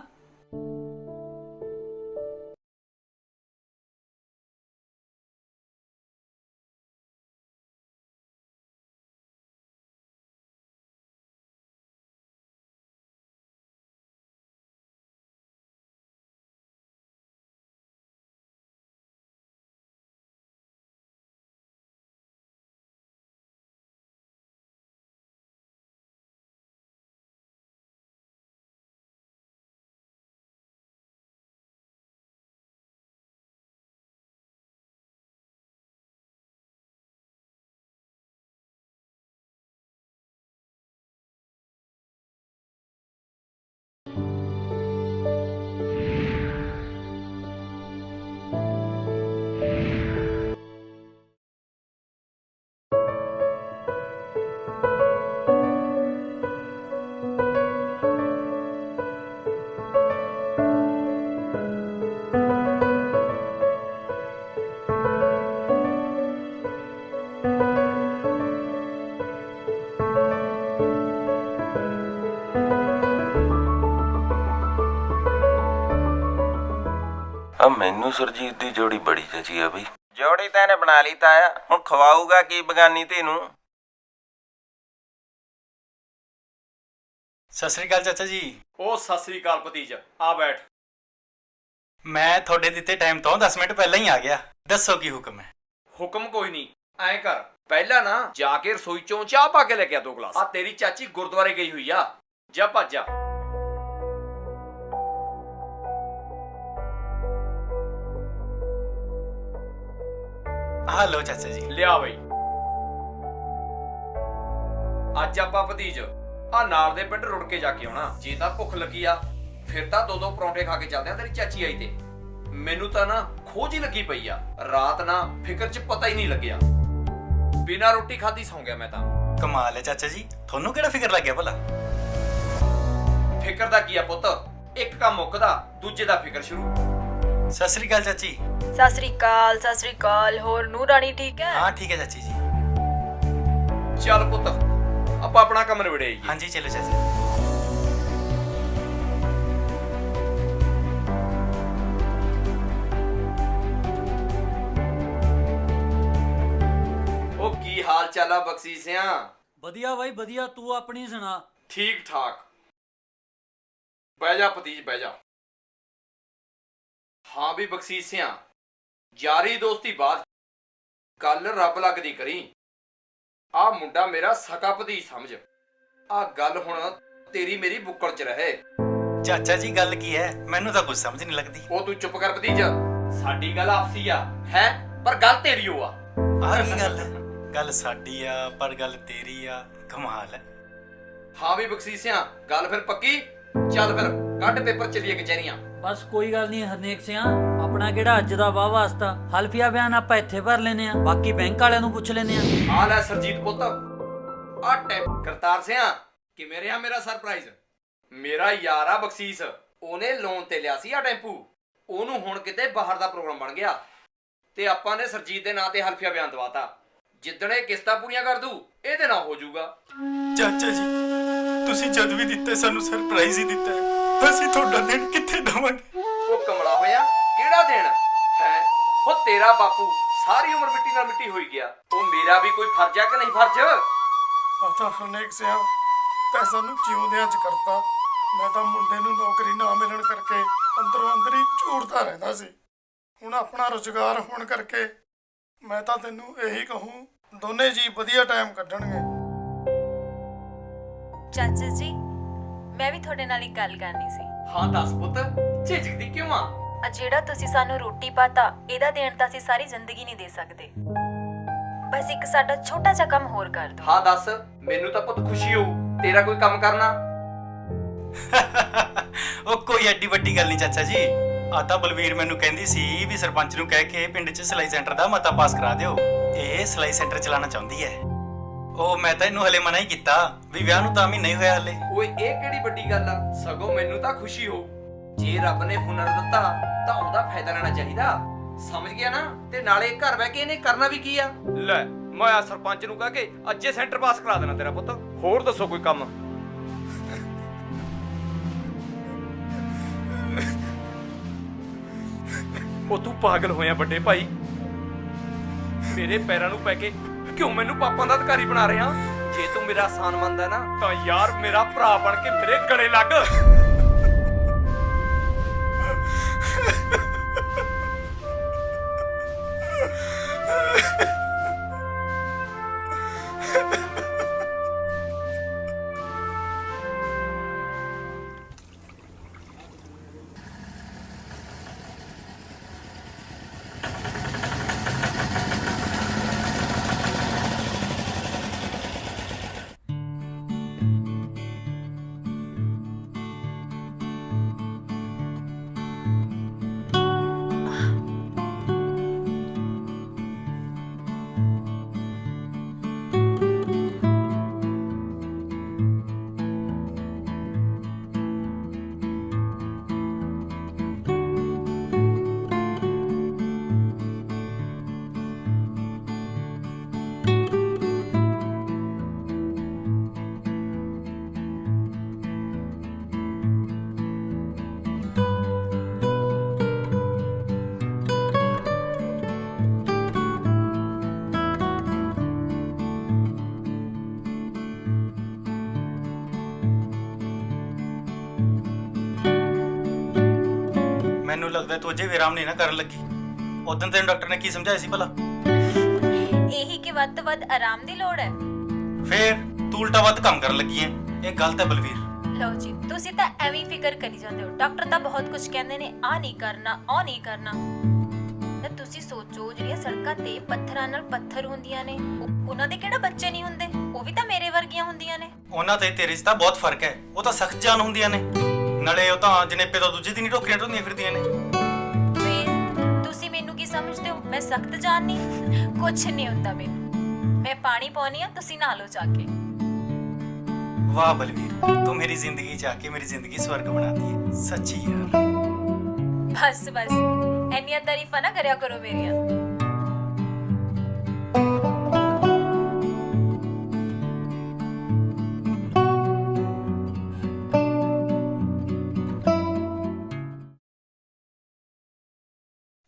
ਮੈਨੂੰ ਸੁਰਜੀਤ ਦੀ ਜੋੜੀ ਬੜੀ ਜਚੀ ਆ ਬਈ। ਜੋੜੀ ਤਾਂ ਇਹਨੇ ਬਣਾ ਲਈ ਤਾਇਆ, ਹੁਣ ਖਵਾਊਗਾ ਕੀ ਬਗਾਨੀ ਧੀ ਨੂੰ? ਸਤਿ ਸ੍ਰੀ ਅਕਾਲ ਚਾਚਾ ਜੀ। ਉਹ ਸਤਿ ਸ੍ਰੀ ਅਕਾਲ ਭਤੀਜ, ਆ ਬੈਠ। ਮੈਂ ਤੁਹਾਡੇ ਦਿੱਤੇ ਟਾਈਮ ਤੋਂ 10 ਮਿੰਟ ਪਹਿਲਾਂ ਹੀ ਆ ਗਿਆ। ਦੱਸੋ ਕੀ ਹੁਕਮ ਹੈ? ਹੁਕਮ ਕੋਈ ਨਹੀਂ, ਐਂ ਕਰ, ਪਹਿਲਾਂ ਨਾ ਜਾ ਕੇ ਰਸੋਈ ਚੋਂ ਚਾਹ ਪਾ ਕੇ ਲੈ ਕੇ ਆ 2 ਗਲਾਸ। ਆ ਤੇਰੀ ਚਾਚੀ ਗੁਰਦੁਆਰੇ ਗਈ ਹੋਈ ਆ, ਜਾ ਭੱਜ ਜਾ। ਹਲੋ ਚਾਚਾ ਜੀ। ਲਿਆ ਬਈ। ਅੱਜ ਆਪਾਂ ਭਤੀਜ ਆ ਨਾਲ ਦੇ ਪਿੰਡ ਰੁੜ ਕੇ ਜਾ ਕੇ ਆਉਣਾ। ਜੇ ਤਾਂ ਭੁੱਖ ਲੱਗੀ ਆ ਫਿਰ ਤਾਂ 2-2 ਪਰੌਂਠੇ ਖਾ ਕੇ ਚੱਲਦੇ ਆ ਤੇਰੀ ਚਾਚੀ ਆਈ ਤੇ। ਮੈਨੂੰ ਤਾਂ ਨਾ ਖੋਜ ਹੀ ਲੱਗੀ ਪਈ ਆ, ਰਾਤ ਨਾ ਫਿਕਰ 'ਚ ਪਤਾ ਹੀ ਨਹੀਂ ਲੱਗਿਆ। ਬਿਨਾਂ ਰੋਟੀ ਖਾਧੀ ਸੌਂ ਗਿਆ ਮੈਂ ਤਾਂ। ਕਮਾਲ ਹੈ ਚਾਚਾ ਜੀ, ਤੁਹਾਨੂੰ ਕਿਹੜਾ ਫਿਕਰ ਲੱਗ ਗਿਆ ਭਲਾ? ਫਿਕਰ ਦਾ ਕੀ ਆ ਪੁੱਤ, ਇੱਕ ਕੰਮ ਮੁੱਕਦਾ ਦੂਜੇ ਦਾ ਫਿਕਰ ਸ਼ੁਰੂ। ਸਤਿ ਸ੍ਰੀ ਅਕਾਲ ਚਾਚੀ। ਸਤਿ ਸ੍ਰੀ ਅਕਾਲ, ਸਤਿ ਸ੍ਰੀ ਅਕਾਲ। ਹੋਰ ਨੂੰ ਰਾਣੀ ਠੀਕ ਹੈ? ਹਾਂ ਠੀਕ ਹੈ ਚਾਚੀ ਜੀ। ਚੱਲ ਪੁੱਤ ਆਪਾਂ ਆਪਣਾ ਕੰਮ ਨਿਬੜੇ ਜੀ। ਹਾਂਜੀ ਚਲੋ ਚਾਚੀ। ਉਹ ਕੀ ਹਾਲ ਚਾਲ ਆ ਬਖਸ਼ੀਸਿਆਂ? ਵਧੀਆ ਬਾਈ ਵਧੀਆ, ਤੂੰ ਆਪਣੀ ਸੁਣਾ। ਠੀਕ ਠਾਕ। ਬਹਿ ਜਾ ਭਤੀਜ ਬਹਿ ਜਾ। ਹਾਂ ਵੀ ਬਖਸ਼ੀਸਿਆਂ, ਯਾਰੀ ਦੋਸਤੀ ਬਾਤ ਗੱਲ ਰੱਬ ਲੱਗਦੀ ਕਰੀ। ਆ ਮੁੰਡਾ ਮੇਰਾ ਸਕਾ ਭਤੀਜ ਸਮਝ। ਆ ਗੱਲ ਹੁਣ ਤੇਰੀ ਮੇਰੀ ਬੁੱਕਲ 'ਚ ਰਹੇ। ਚਾਚਾ ਜੀ ਗੱਲ ਕੀ ਹੈ, ਮੈਨੂੰ ਤਾਂ ਕੁਝ ਸਮਝ ਨਹੀਂ ਲੱਗਦੀ। ਉਹ ਤੂੰ ਚੁੱਪ ਕਰ ਭਤੀਜ, ਸਾਡੀ ਗੱਲ ਆਪਸੀ ਆ ਹੈ, ਪਰ ਗੱਲ ਤੇਰੀ ਓ ਆ। ਆਹ ਕੀ ਗੱਲ ਹੈ? ਗੱਲ ਸਾਡੀ ਆ ਪਰ ਗੱਲ ਤੇਰੀ ਆ, ਕਮਾਲ ਹੈ। ਹਾਂ ਵੀ ਬਖਸ਼ੀਸਿਆਂ, ਗੱਲ ਫਿਰ ਪੱਕੀ। ਚੱਲ ਫਿਰ ਕੱਢ ਪੇਪਰ, ਚੱਲੀਏ ਕਚਹਿਰੀਆਂ। ਬਸ ਕੋਈ ਗੱਲ ਨਹੀਂ ਹਰਨੇਕ ਸਿਆਂ, ਆਪਣਾ ਕਿਹੜਾ ਅੱਜ ਦਾ ਵਾਹ ਵਾਸਤਾ, ਹਲਫੀਆ ਬਿਆਨ ਆਪਾਂ ਇੱਥੇ ਭਰ ਲੈਨੇ ਆ, ਬਾਕੀ ਬੈਂਕ ਵਾਲਿਆਂ ਨੂੰ ਪੁੱਛ ਲੈਨੇ ਆ। ਆ ਲੈ ਸਰਜੀਤ ਪੁੱਤ, ਆ ਟੈਪ ਕਰਤਾਰ ਸਿਆਂ, ਕਿਵੇਂ ਰਿਹਾ ਮੇਰਾ ਸਰਪ੍ਰਾਈਜ਼? ਮੇਰਾ ਯਾਰ ਆ ਬਖਸ਼ੀਸ, ਉਹਨੇ ਲੋਨ ਤੇ ਲਿਆ ਸੀ ਆ ਟੈਂਪੂ, ਉਹਨੂੰ ਹੁਣ ਕਿਤੇ ਬਾਹਰ ਦਾ ਪ੍ਰੋਗਰਾਮ ਬਣ ਗਿਆ ਤੇ ਆਪਾਂ ਨੇ ਸਰਜੀਤ ਦੇ ਨਾਂ ਤੇ ਹਲਫੀਆ ਬਿਆਨ ਦਵਾਤਾ। ਜਿੱਦਣ ਇਹ ਕਿਸ਼ਤਾਂ ਪੂਰੀਆਂ ਕਰ ਦੂ ਇਹਦੇ ਨਾਲ ਹੋ ਜਾਊਗਾ। ਚਾਚਾ ਜੀ ਤੁਸੀਂ ਜਦ ਵੀ ਦਿੱਤਾ ਸਾਨੂੰ ਸਰਪ੍ਰਾਈਜ਼ ਹੀ ਦਿੱਤਾ ਹੈ, ਅਸੀਂ ਤੁਹਾਡਾ ਦਿਨ ਕਿੱਥੇ ਦਵਾਂਗੇ? ਉਹ ਕਮਲਾ ਹੋਇਆ, ਕਿਹੜਾ ਦੇਣ ਹੈ? ਉਹ ਤੇਰਾ ਬਾਪੂ ਸਾਰੀ ਉਮਰ ਮਿੱਟੀ ਨਾਲ ਮਿੱਟੀ ਹੋਈ ਗਿਆ, ਉਹ ਮੇਰਾ ਵੀ ਕੋਈ ਫਰਜ਼ ਆ ਕਿ ਨਹੀਂ ਫਰਜ਼? ਆ ਤਾਂ ਹਰਨੇਕ ਸਿਆ ਤੈਂ ਸਾਨੂੰ ਜਿਉਂਦਿਆਂ 'ਚ ਕਰਤਾ। ਮੈਂ ਤਾਂ ਮੁੰਡੇ ਨੂੰ ਨੌਕਰੀ ਨਾ ਮਿਲਣ ਕਰਕੇ ਅੰਦਰੋਂ ਅੰਦਰ ਹੀ ਝੂਰਦਾ ਰਹਿੰਦਾ ਸੀ। ਹੁਣ ਆਪਣਾ ਰੁਜ਼ਗਾਰ ਹੋਣ ਕਰਕੇ ਮੈਂ ਤਾਂ ਤੈਨੂੰ ਇਹੀ ਕਹੂੰ, ਦੋਨੇ ਜੀ ਵਧੀਆ ਟਾਈਮ ਕੱਢਣਗੇ। ਚਾਚਾ ਜੀ ਮੈਂ ਵੀ ਤੁਹਾਡੇ ਨਾਲ ਇੱਕ ਗੱਲ ਕਰਨੀ ਸੀ। ਹਾਂ ਦੱਸ ਪੁੱਤ, ਝਿਜਕਦੀ ਕਿਉਂ ਆ? ਆ ਜਿਹੜਾ ਤੁਸੀਂ ਸਾਨੂੰ ਰੋਟੀ ਪਾਤਾ, ਇਹਦਾ ਦੇਣ ਤਾਂ ਅਸੀਂ ਸਾਰੀ ਜ਼ਿੰਦਗੀ ਨਹੀਂ ਦੇ ਸਕਦੇ। ਬਸ ਇੱਕ ਸਾਡਾ ਛੋਟਾ ਜਿਹਾ ਕੰਮ ਹੋਰ ਕਰ ਦਿਓ। ਹਾਂ ਦੱਸ, ਮੈਨੂੰ ਤਾਂ ਪੁੱਤ ਖੁਸ਼ੀ ਹੋਊ ਤੇਰਾ ਕੋਈ ਕੰਮ ਕਰਨਾ। ਉਹ ਕੋਈ ਐਡੀ ਵੱਡੀ ਗੱਲ ਨਹੀਂ ਚਾਚਾ ਜੀ। ਆ ਤਾਂ ਬਲਵੀਰ ਮੈਨੂੰ ਕਹਿੰਦੀ ਸੀ ਵੀ ਸਰਪੰਚ ਨੂੰ ਕਹਿ ਕੇ ਪਿੰਡ 'ਚ ਸਿਲਾਈ ਸੈਂਟਰ ਦਾ ਮਤਾ ਪਾਸ ਕਰਾ ਦਿਓ। ਇਹ ਸਿਲਾਈ ਸੈਂਟਰ ਚਲਾਉਣਾ ਚਾਹੁੰਦੀ ਹੈ। ਉਹ ਮੈਂ ਤਾਂ ਇਹਨੂੰ ਹਲੇ ਮਨਾ ਹੀ ਕੀਤਾ ਵੀ ਵਿਆਹ ਨੂੰ ਤਾਂ ਮਹੀਨਾ ਹੀ ਹੋਇਆ ਹਲੇ। ਓਏ ਇਹ ਕਿਹੜੀ ਵੱਡੀ ਗੱਲ ਆ? ਸਗੋਂ ਮੈਨੂੰ ਤਾਂ ਖੁਸ਼ੀ ਹੋਊ। ਜੇ ਰੱਬ ਨੇ ਹੁਨਰ ਦਿੱਤਾ ਤਾਂ ਉਹਦਾ ਫਾਇਦਾ ਲੈਣਾ ਚਾਹੀਦਾ, ਸਮਝ ਗਿਆ ਨਾ? ਤੇ ਨਾਲੇ ਘਰ ਬਹਿ ਕੇ ਇਹਨੇ ਕਰਨਾ ਵੀ ਕੀ ਆ? ਲੈ ਮੈਂ ਆ ਸਰਪੰਚ ਨੂੰ ਕਹਿ ਕੇ ਅੱਜੇ ਸੈਂਟਰ ਪਾਸ ਕਰਾ ਦੇਣਾ ਤੇਰਾ ਪੁੱਤ। ਹੋਰ ਦੱਸੋ ਕੋਈ ਕੰਮ? ਉਹ ਤੂੰ ਪਾਗਲ ਹੋਇਆ ਵੱਡੇ ਭਾਈ? ਮੇਰੇ ਪੈਰਾਂ ਨੂੰ ਪੈ ਕੇ ਕਿਉਂ ਮੈਨੂੰ ਪਾਪਾਂ ਦਾ ਅਧਿਕਾਰੀ ਬਣਾ ਰਿਹਾ? ਜੇ ਤੂੰ ਮੇਰਾ ਆਸਾਨ ਮੰਨਦਾ ਨਾ ਤਾਂ ਯਾਰ ਮੇਰਾ ਭਰਾ ਬਣ ਕੇ ਮੇਰੇ ਗਲੇ ਲੱਗ। ਮੈਨੂੰ ਲੱਗਦਾ ਤੂੰ ਅਜੇ ਵੀ ਆਰਾਮ ਨਹੀਂ ਨਾ ਕਰਨ ਲੱਗੀ। ਉਦੋਂ ਤੈਨੂੰ ਡਾਕਟਰ ਨੇ ਕੀ ਸਮਝਾਇਆ ਸੀ ਭਲਾ? ਇਹੀ ਕਿ ਵੱਧ ਤੋਂ ਵੱਧ ਆਰਾਮ ਦੀ ਲੋੜ ਹੈ। ਫੇਰ ਤੂੰ ਉਲਟਾ ਵੱਧ ਕੰਮ ਕਰਨ ਲੱਗੀ ਐ, ਇਹ ਗਲਤ ਹੈ ਬਲਵੀਰ। ਲਓ ਜੀ, ਤੁਸੀਂ ਤਾਂ ਐਵੇਂ ਹੀ ਫਿਕਰ ਕਰੀ ਜਾਂਦੇ ਹੋ। ਡਾਕਟਰ ਤਾਂ ਬਹੁਤ ਕੁਝ ਕਹਿੰਦੇ ਨੇ, ਆ ਨਹੀਂ ਕਰਨਾ, ਉਹ ਨਹੀਂ ਕਰਨਾ। ਤਾਂ ਤੁਸੀਂ ਸੋਚੋ, ਜਿਹੜੀਆਂ ਸੜਕਾਂ ਤੇ ਪੱਥਰਾਂ ਨਾਲ ਪੱਥਰ ਹੁੰਦੀਆਂ ਨੇ, ਉਹਨਾਂ ਦੇ ਕਿਹੜਾ ਬੱਚੇ ਨਹੀਂ ਹੁੰਦੇ? ਉਹ ਵੀ ਤਾਂ ਮੇਰੇ ਵਰਗੀਆਂ ਹੁੰਦੀਆਂ ਨੇ। ਉਹਨਾਂ ਤੇ ਤੇਰੇ 'ਚ ਤਾਂ ਬਹੁਤ ਫਰਕ ਹੈ। ਉਹ ਤਾਂ ਸਖਤ ਜਾਨ ਹੁੰਦੀਆਂ ਨੇ, ਨਾਲੇ ਉਹ ਤਾਂ ਜਨੇਪੇ ਤੋਂ ਦੂਜੇ ਦਿਨ ਹੀ ਟੋਕਰੀਆਂ ਢੋਂਦੀਆਂ ਫਿਰਦੀਆਂ ਨੇ। ਫਿਰ ਤੁਸੀਂ ਮੈਨੂੰ ਕੀ ਸਮਝਦੇ ਹੋ? ਮੈਂ ਸਖਤ ਜਾਨ ਨਹੀਂ? ਕੁਛ ਨਹੀਂ ਹੁੰਦਾ ਮੈਨੂੰ। ਮੈਂ ਪਾਣੀ ਪਾਉਣੀ ਆ, ਤੁਸੀਂ ਨਹਾ ਲਓ ਜਾ ਕੇ। ਵਾਹ ਬਲਵੀਰ, ਤੂੰ ਮੇਰੀ ਜ਼ਿੰਦਗੀ 'ਚ ਆ ਕੇ ਮੇਰੀ ਜ਼ਿੰਦਗੀ ਸਵਰਗ ਬਣਾਤੀ ਹੈ ਸੱਚੀ ਯਾਰ। ਬਸ ਬਸ, ਇੰਨੀਆਂ ਤਾਰੀਫਾਂ ਨਾ ਕਰਿਆ ਕਰੋ ਮੇਰੀਆਂ।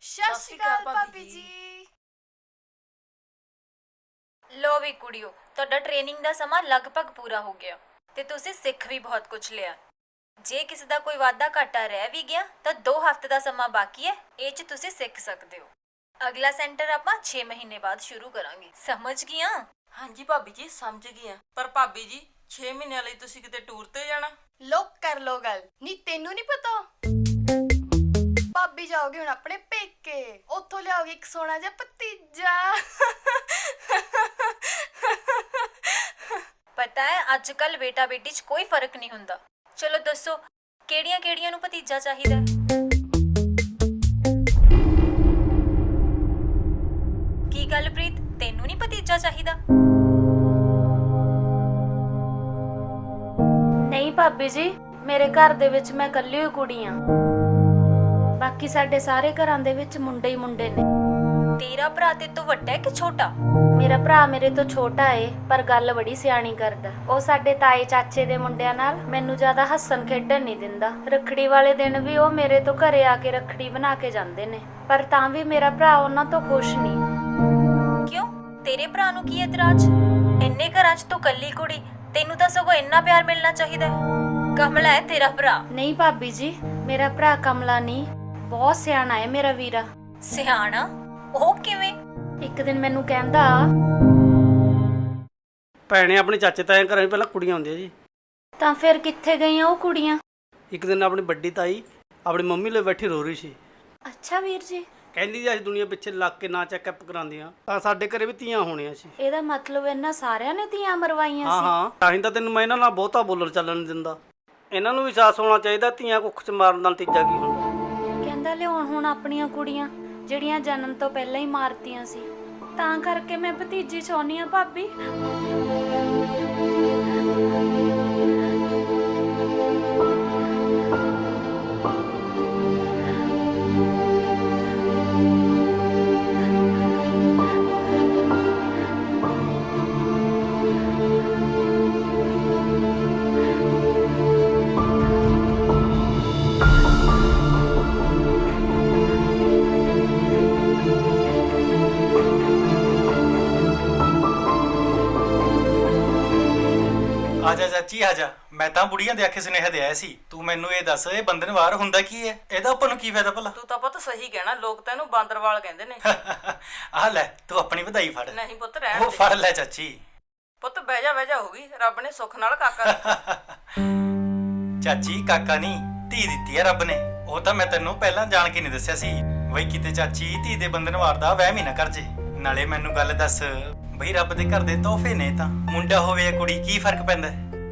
ਸਤਿ ਸ਼੍ਰੀ ਅਕਾਲ ਭਾਬੀ ਜੀ। ਲੋ ਵੀ ਕੁੜੀਓ, ਤੁਹਾਡਾ ਟ੍ਰੇਨਿੰਗ ਦਾ ਸਮਾਂ ਲਗਭਗ ਪੂਰਾ ਹੋ ਗਿਆ ਤੇ ਤੁਸੀਂ ਸਿੱਖ ਵੀ ਬਹੁਤ ਕੁਝ ਲਿਆ। ਜੇ ਕਿਸੇ ਦਾ ਕੋਈ ਵਾਧਾ ਘਾਟਾ ਰਹਿ ਵੀ ਗਿਆ ਤਾਂ 2 ਹਫ਼ਤੇ ਦਾ ਸਮਾਂ ਬਾਕੀ ਹੈ, ਇਹ 'ਚ ਤੁਸੀਂ ਸਿੱਖ ਸਕਦੇ ਹੋ। ਅਗਲਾ ਸੈਂਟਰ ਆਪਾਂ 6 ਮਹੀਨੇ ਬਾਅਦ ਸ਼ੁਰੂ ਕਰਾਂਗੇ, ਸਮਝ ਗਈਆਂ? ਹਾਂਜੀ ਭਾਬੀ ਜੀ ਸਮਝ ਗਈ ਆ। ਪਰ ਭਾਬੀ ਜੀ 6 ਮਹੀਨਿਆਂ ਲਈ ਤੁਸੀਂ ਕਿਤੇ ਟੂਰ ਤੇ ਜਾਣਾ? ਲੋਕ ਕਰ ਲੋ ਗੱਲ, ਨਹੀਂ ਤੈਨੂੰ ਨਹੀਂ ਪਤਾ? ਭਾਬੀ ਜਾਓਗੇ ਹੁਣ ਆਪਣੇ ਪੇਕੇ, ਉੱਥੋਂ ਲਿਆਓਗੇ ਇੱਕ ਸੋਹਣਾ ਜਿਹਾ ਭਤੀਜਾ। ਪਤਾ ਹੈ ਅੱਜ ਕੱਲ ਬੇਟਾ ਬੇਟੀ 'ਚ ਕੋਈ ਫਰਕ ਨਹੀਂ ਹੁੰਦਾ। ਚਲੋ ਦੱਸੋ ਕਿਹੜੀਆਂ ਨੂੰ ਭਤੀਜਾ ਚਾਹੀਦਾ ਹੈ? ਕੀ ਗੱਲ ਪ੍ਰੀਤ, ਤੈਨੂੰ ਨਹੀਂ ਭਤੀਜਾ ਚਾਹੀਦਾ? ਨਹੀਂ ਭਾਬੀ ਜੀ, ਮੇਰੇ ਘਰ ਦੇ ਵਿੱਚ ਮੈਂ ਇਕੱਲੀ ਹੋਈ ਕੁੜੀ ਆ। ਬਾਕੀ ਸਾਡੇ ਸਾਰੇ ਘਰਾਂ ਦੇ ਵਿੱਚ ਮੁੰਡੇ ਹੀ ਮੁੰਡੇ ਨੇ। ਤੇਰਾ ਭਰਾ ਤੇ ਤੋਂ ਵੱਡਾ ਹੈ ਕਿ ਛੋਟਾ? ਮੇਰਾ ਭਰਾ ਮੇਰੇ ਤੋਂ ਛੋਟਾ ਏ, ਪਰ ਗੱਲ ਬੜੀ ਸਿਆਣੀ ਕਰਦਾ। ਉਹ ਸਾਡੇ ਤਾਏ ਚਾਚੇ ਦੇ ਮੁੰਡਿਆਂ ਨਾਲ ਮੈਨੂੰ ਜ਼ਿਆਦਾ ਹੱਸਣ ਖੇਡਣ ਨਹੀਂ ਦਿੰਦਾ। ਰੱਖੜੀ ਵਾਲੇ ਦਿਨ ਵੀ ਉਹ ਮੇਰੇ ਤੋਂ ਘਰੇ ਆ ਕੇ ਰੱਖੜੀ ਬਣਾ ਕੇ ਜਾਂਦੇ ਨੇ, ਪਰ ਤਾਂ ਵੀ ਮੇਰਾ ਭਰਾ ਉਹਨਾਂ ਤੋਂ ਖੁਸ਼ ਨਹੀਂ। ਕਿਉਂ, ਤੇਰੇ ਭਰਾ ਨੂੰ ਕੀ ਇਤਰਾਜ਼? ਇੰਨੇ ਘਰਾਂ 'ਚ ਤੂੰ ਕੱਲੀ ਕੁੜੀ, ਤੈਨੂੰ ਤਾਂ ਸਗੋਂ ਇੰਨਾ ਪਿਆਰ ਮਿਲਣਾ ਚਾਹੀਦਾ ਹੈ। ਕਮਲਾ ਹੈ ਤੇਰਾ ਭਰਾ। ਨਹੀਂ ਭਾਬੀ ਜੀ, ਮੇਰਾ ਭਰਾ ਕਮਲਾ ਨਹੀਂ, ਬਹੁਤ ਸਿਆਣਾ ਹੈ ਮੇਰਾ ਵੀਰਾ। ਸਿਆਣਾ? ਉਹ ਕਿਵੇਂ? ਇੱਕ ਦਿਨ ਮੈਨੂੰ ਕਹਿੰਦਾ, ਭੈਣੇ ਆਪਣੇ ਚਾਚੇ ਤਾਇਆਂ ਘਰਾਂ 'ਚ ਪਹਿਲਾਂ ਕੁੜੀਆਂ ਹੁੰਦੀਆਂ ਜੀ। ਤਾਂ ਫਿਰ ਕਿੱਥੇ ਗਈਆਂ ਉਹ ਕੁੜੀਆਂ? ਇੱਕ ਦਿਨ ਆਪਣੀ ਵੱਡੀ ਤਾਈ ਆਪਣੀ ਮੰਮੀ ਲਈ ਬੈਠੀ ਰੋ ਰਹੀ ਸੀ। ਅੱਛਾ ਵੀਰ ਜੀ। ਕਹਿੰਦੀ ਜੀ ਅੱਜ ਦੁਨੀਆ ਪਿੱਛੇ ਲੱਗ ਕੇ ਨਾ ਚੈੱਕਅਪ ਕਰਾਉਂਦੀਆਂ ਤਾਂ ਸਾਡੇ ਘਰੇ ਵੀ ਧੀਆਂ ਹੋਣੀਆਂ ਸੀ। ਇਹਦਾ ਮਤਲਬ ਇਹਨਾਂ ਸਾਰਿਆਂ ਨੇ ਧੀਆਂ ਮਰਵਾਈਆਂ ਹਾਂ ਸੀ? ਹਾਂ, ਤਾਂ ਹੀ ਤਾਂ ਤੈਨੂੰ ਮੈਂ ਇਹਨਾਂ ਨਾਲ ਬਹੁਤਾ ਬੋਲਣ ਚੱਲਣ ਨਹੀਂ ਦਿੰਦਾ। ਇਹਨਾਂ ਨੂੰ ਵੀ ਵਿਸ਼ਵਾਸ ਹੋਣਾ ਚਾਹੀਦਾ ਧੀਆਂ ਕੁੱਖ 'ਚ ਮਾਰਨ ਦਾ ਨਤੀਜਾ ਕੀ ਹੁੰਦਾ। ਕਹਿੰਦਾ ਲਿਆਉਣ ਹੁਣ ਆਪਣੀਆਂ ਕੁੜੀਆਂ ਜਿਹੜੀਆਂ ਜਨਮ ਤੋਂ ਪਹਿਲਾਂ ਹੀ ਮਾਰਤੀਆਂ ਸੀ। ਤਾਂ ਕਰਕੇ ਮੈਂ ਭਤੀਜੀ ਚਾਹੁੰਦੀ ਆ ਭਾਬੀ। ਆਜਾ ਚਾਚੀ ਆਜਾ, ਮੈਂ ਤਾਂ ਬੁੜੀਆਂ ਦੇ ਆਖੇ ਸੁਨੇਹਾ ਦੇ ਆਇਆ ਸੀ। ਤੂੰ ਮੈਨੂੰ ਇਹ ਦੱਸ, ਇਹ ਬੰਧਨਵਾਰ ਹੁੰਦਾ ਕੀ ਹੈ? ਇਹਦਾ ਆਪਾਂ ਨੂੰ ਕੀ ਫਾਇਦਾ ਭਲਾ? ਤੂੰ ਤਾਂ ਪੁੱਤ ਸਹੀ ਕਹਿਣਾ, ਲੋਕ ਤਾਂ ਇਹਨੂੰ ਬਾਂਦਰਵਾਲ ਕਹਿੰਦੇ ਨੇ। ਆ ਲੈ ਤੂੰ ਆਪਣੀ ਵਧਾਈ ਫੜ। ਨਹੀਂ ਪੁੱਤ ਰਹਿਣ ਉਹ ਦੇ। ਫੜ ਲੈ ਚਾਚੀ। ਪੁੱਤ ਬਹਿ ਜਾ ਹੋ ਗਈ, ਰੱਬ ਨੇ ਸੁੱਖ ਨਾਲ ਕਾਕਾ ਦਿੱਤਾ। ਚਾਚੀ ਕਾਕਾ ਨਹੀਂ, ਧੀ ਦਿੱਤੀ ਹੈ ਰੱਬ ਨੇ। ਉਹ ਤਾਂ ਮੈਂ ਤੈਨੂੰ ਪਹਿਲਾਂ ਜਾਣ ਕੇ ਨਹੀਂ ਦੱਸਿਆ ਸੀ ਬਈ ਕਿਤੇ ਚਾਚੀ ਧੀ ਦੇ ਬੰਧਨਵਾਰ ਦਾ ਵਹਿਮ ਹੀ ਨਾ ਕਰ ਜੇ। ਨਾਲੇ ਮੈਨੂੰ ਗੱਲ ਦੱਸ ਬਈ ਰੱਬ ਦੇ ਘਰ ਦੇ ਤੋਹਫੇ ਨੇ ਤਾਂ ਮੁੰਡਾ ਹੋਵੇ ਜਾਂ ਕੁੜੀ ਕੀ ਫਰਕ ਪੈਂਦਾ?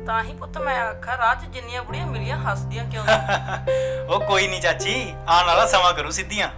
ਤਾਂ ਹੀ ਪੁੱਤ ਮੈਂ ਆਖਾ ਰਾਹ 'ਚ ਜਿੰਨੀਆਂ ਬੁੜੀਆਂ ਮਿਲੀਆਂ ਹੱਸਦੀਆਂ ਕਿਉਂ ਨਹੀਂ? ਉਹ ਕੋਈ ਨਹੀਂ ਚਾਚੀ, ਆਉਣ ਵਾਲਾ ਸਮਾਂ ਕਰੂ ਸਿੱਧੀਆਂ।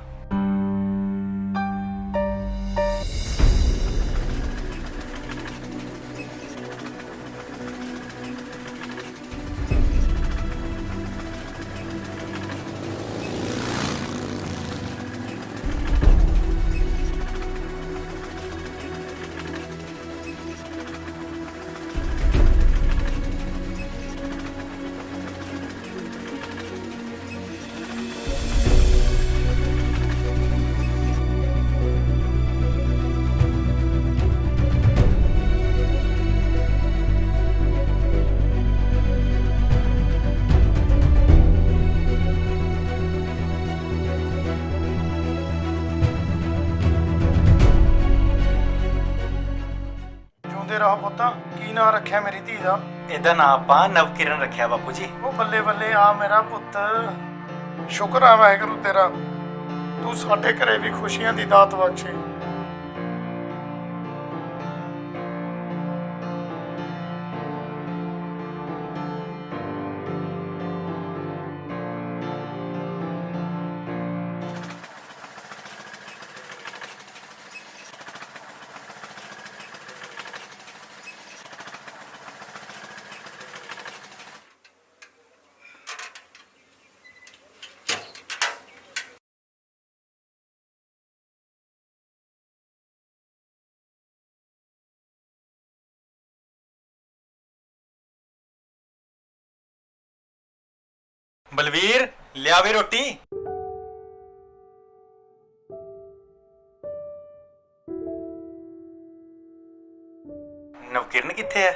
ਜਿਉਂਦੇ ਰਹੋ ਪੁੱਤਾਂ। ਕੀ ਨਾਂ ਰੱਖਿਆ ਮੇਰੀ ਧੀ ਦਾ? ਇਹਦਾ ਨਾਂ ਆਪਾਂ ਨਵਕਿਰਨ ਰੱਖਿਆ ਬਾਪੂ ਜੀ। ਉਹ ਬੱਲੇ ਬੱਲੇ ਆ ਮੇਰਾ ਪੁੱਤ, ਸ਼ੁਕਰ ਆ ਵਾਹਿਗੁਰੂ ਤੇਰਾ, ਤੂੰ ਸਾਡੇ ਘਰੇ ਵੀ ਖੁਸ਼ੀਆਂ ਦੀ ਦਾਤ ਬਖਸ਼ੇ। ਬਲਵੀਰ ਲਿਆ ਵੇ ਰੋਟੀ। ਨਵਕਿਰਨ ਕਿੱਥੇ ਹੈ?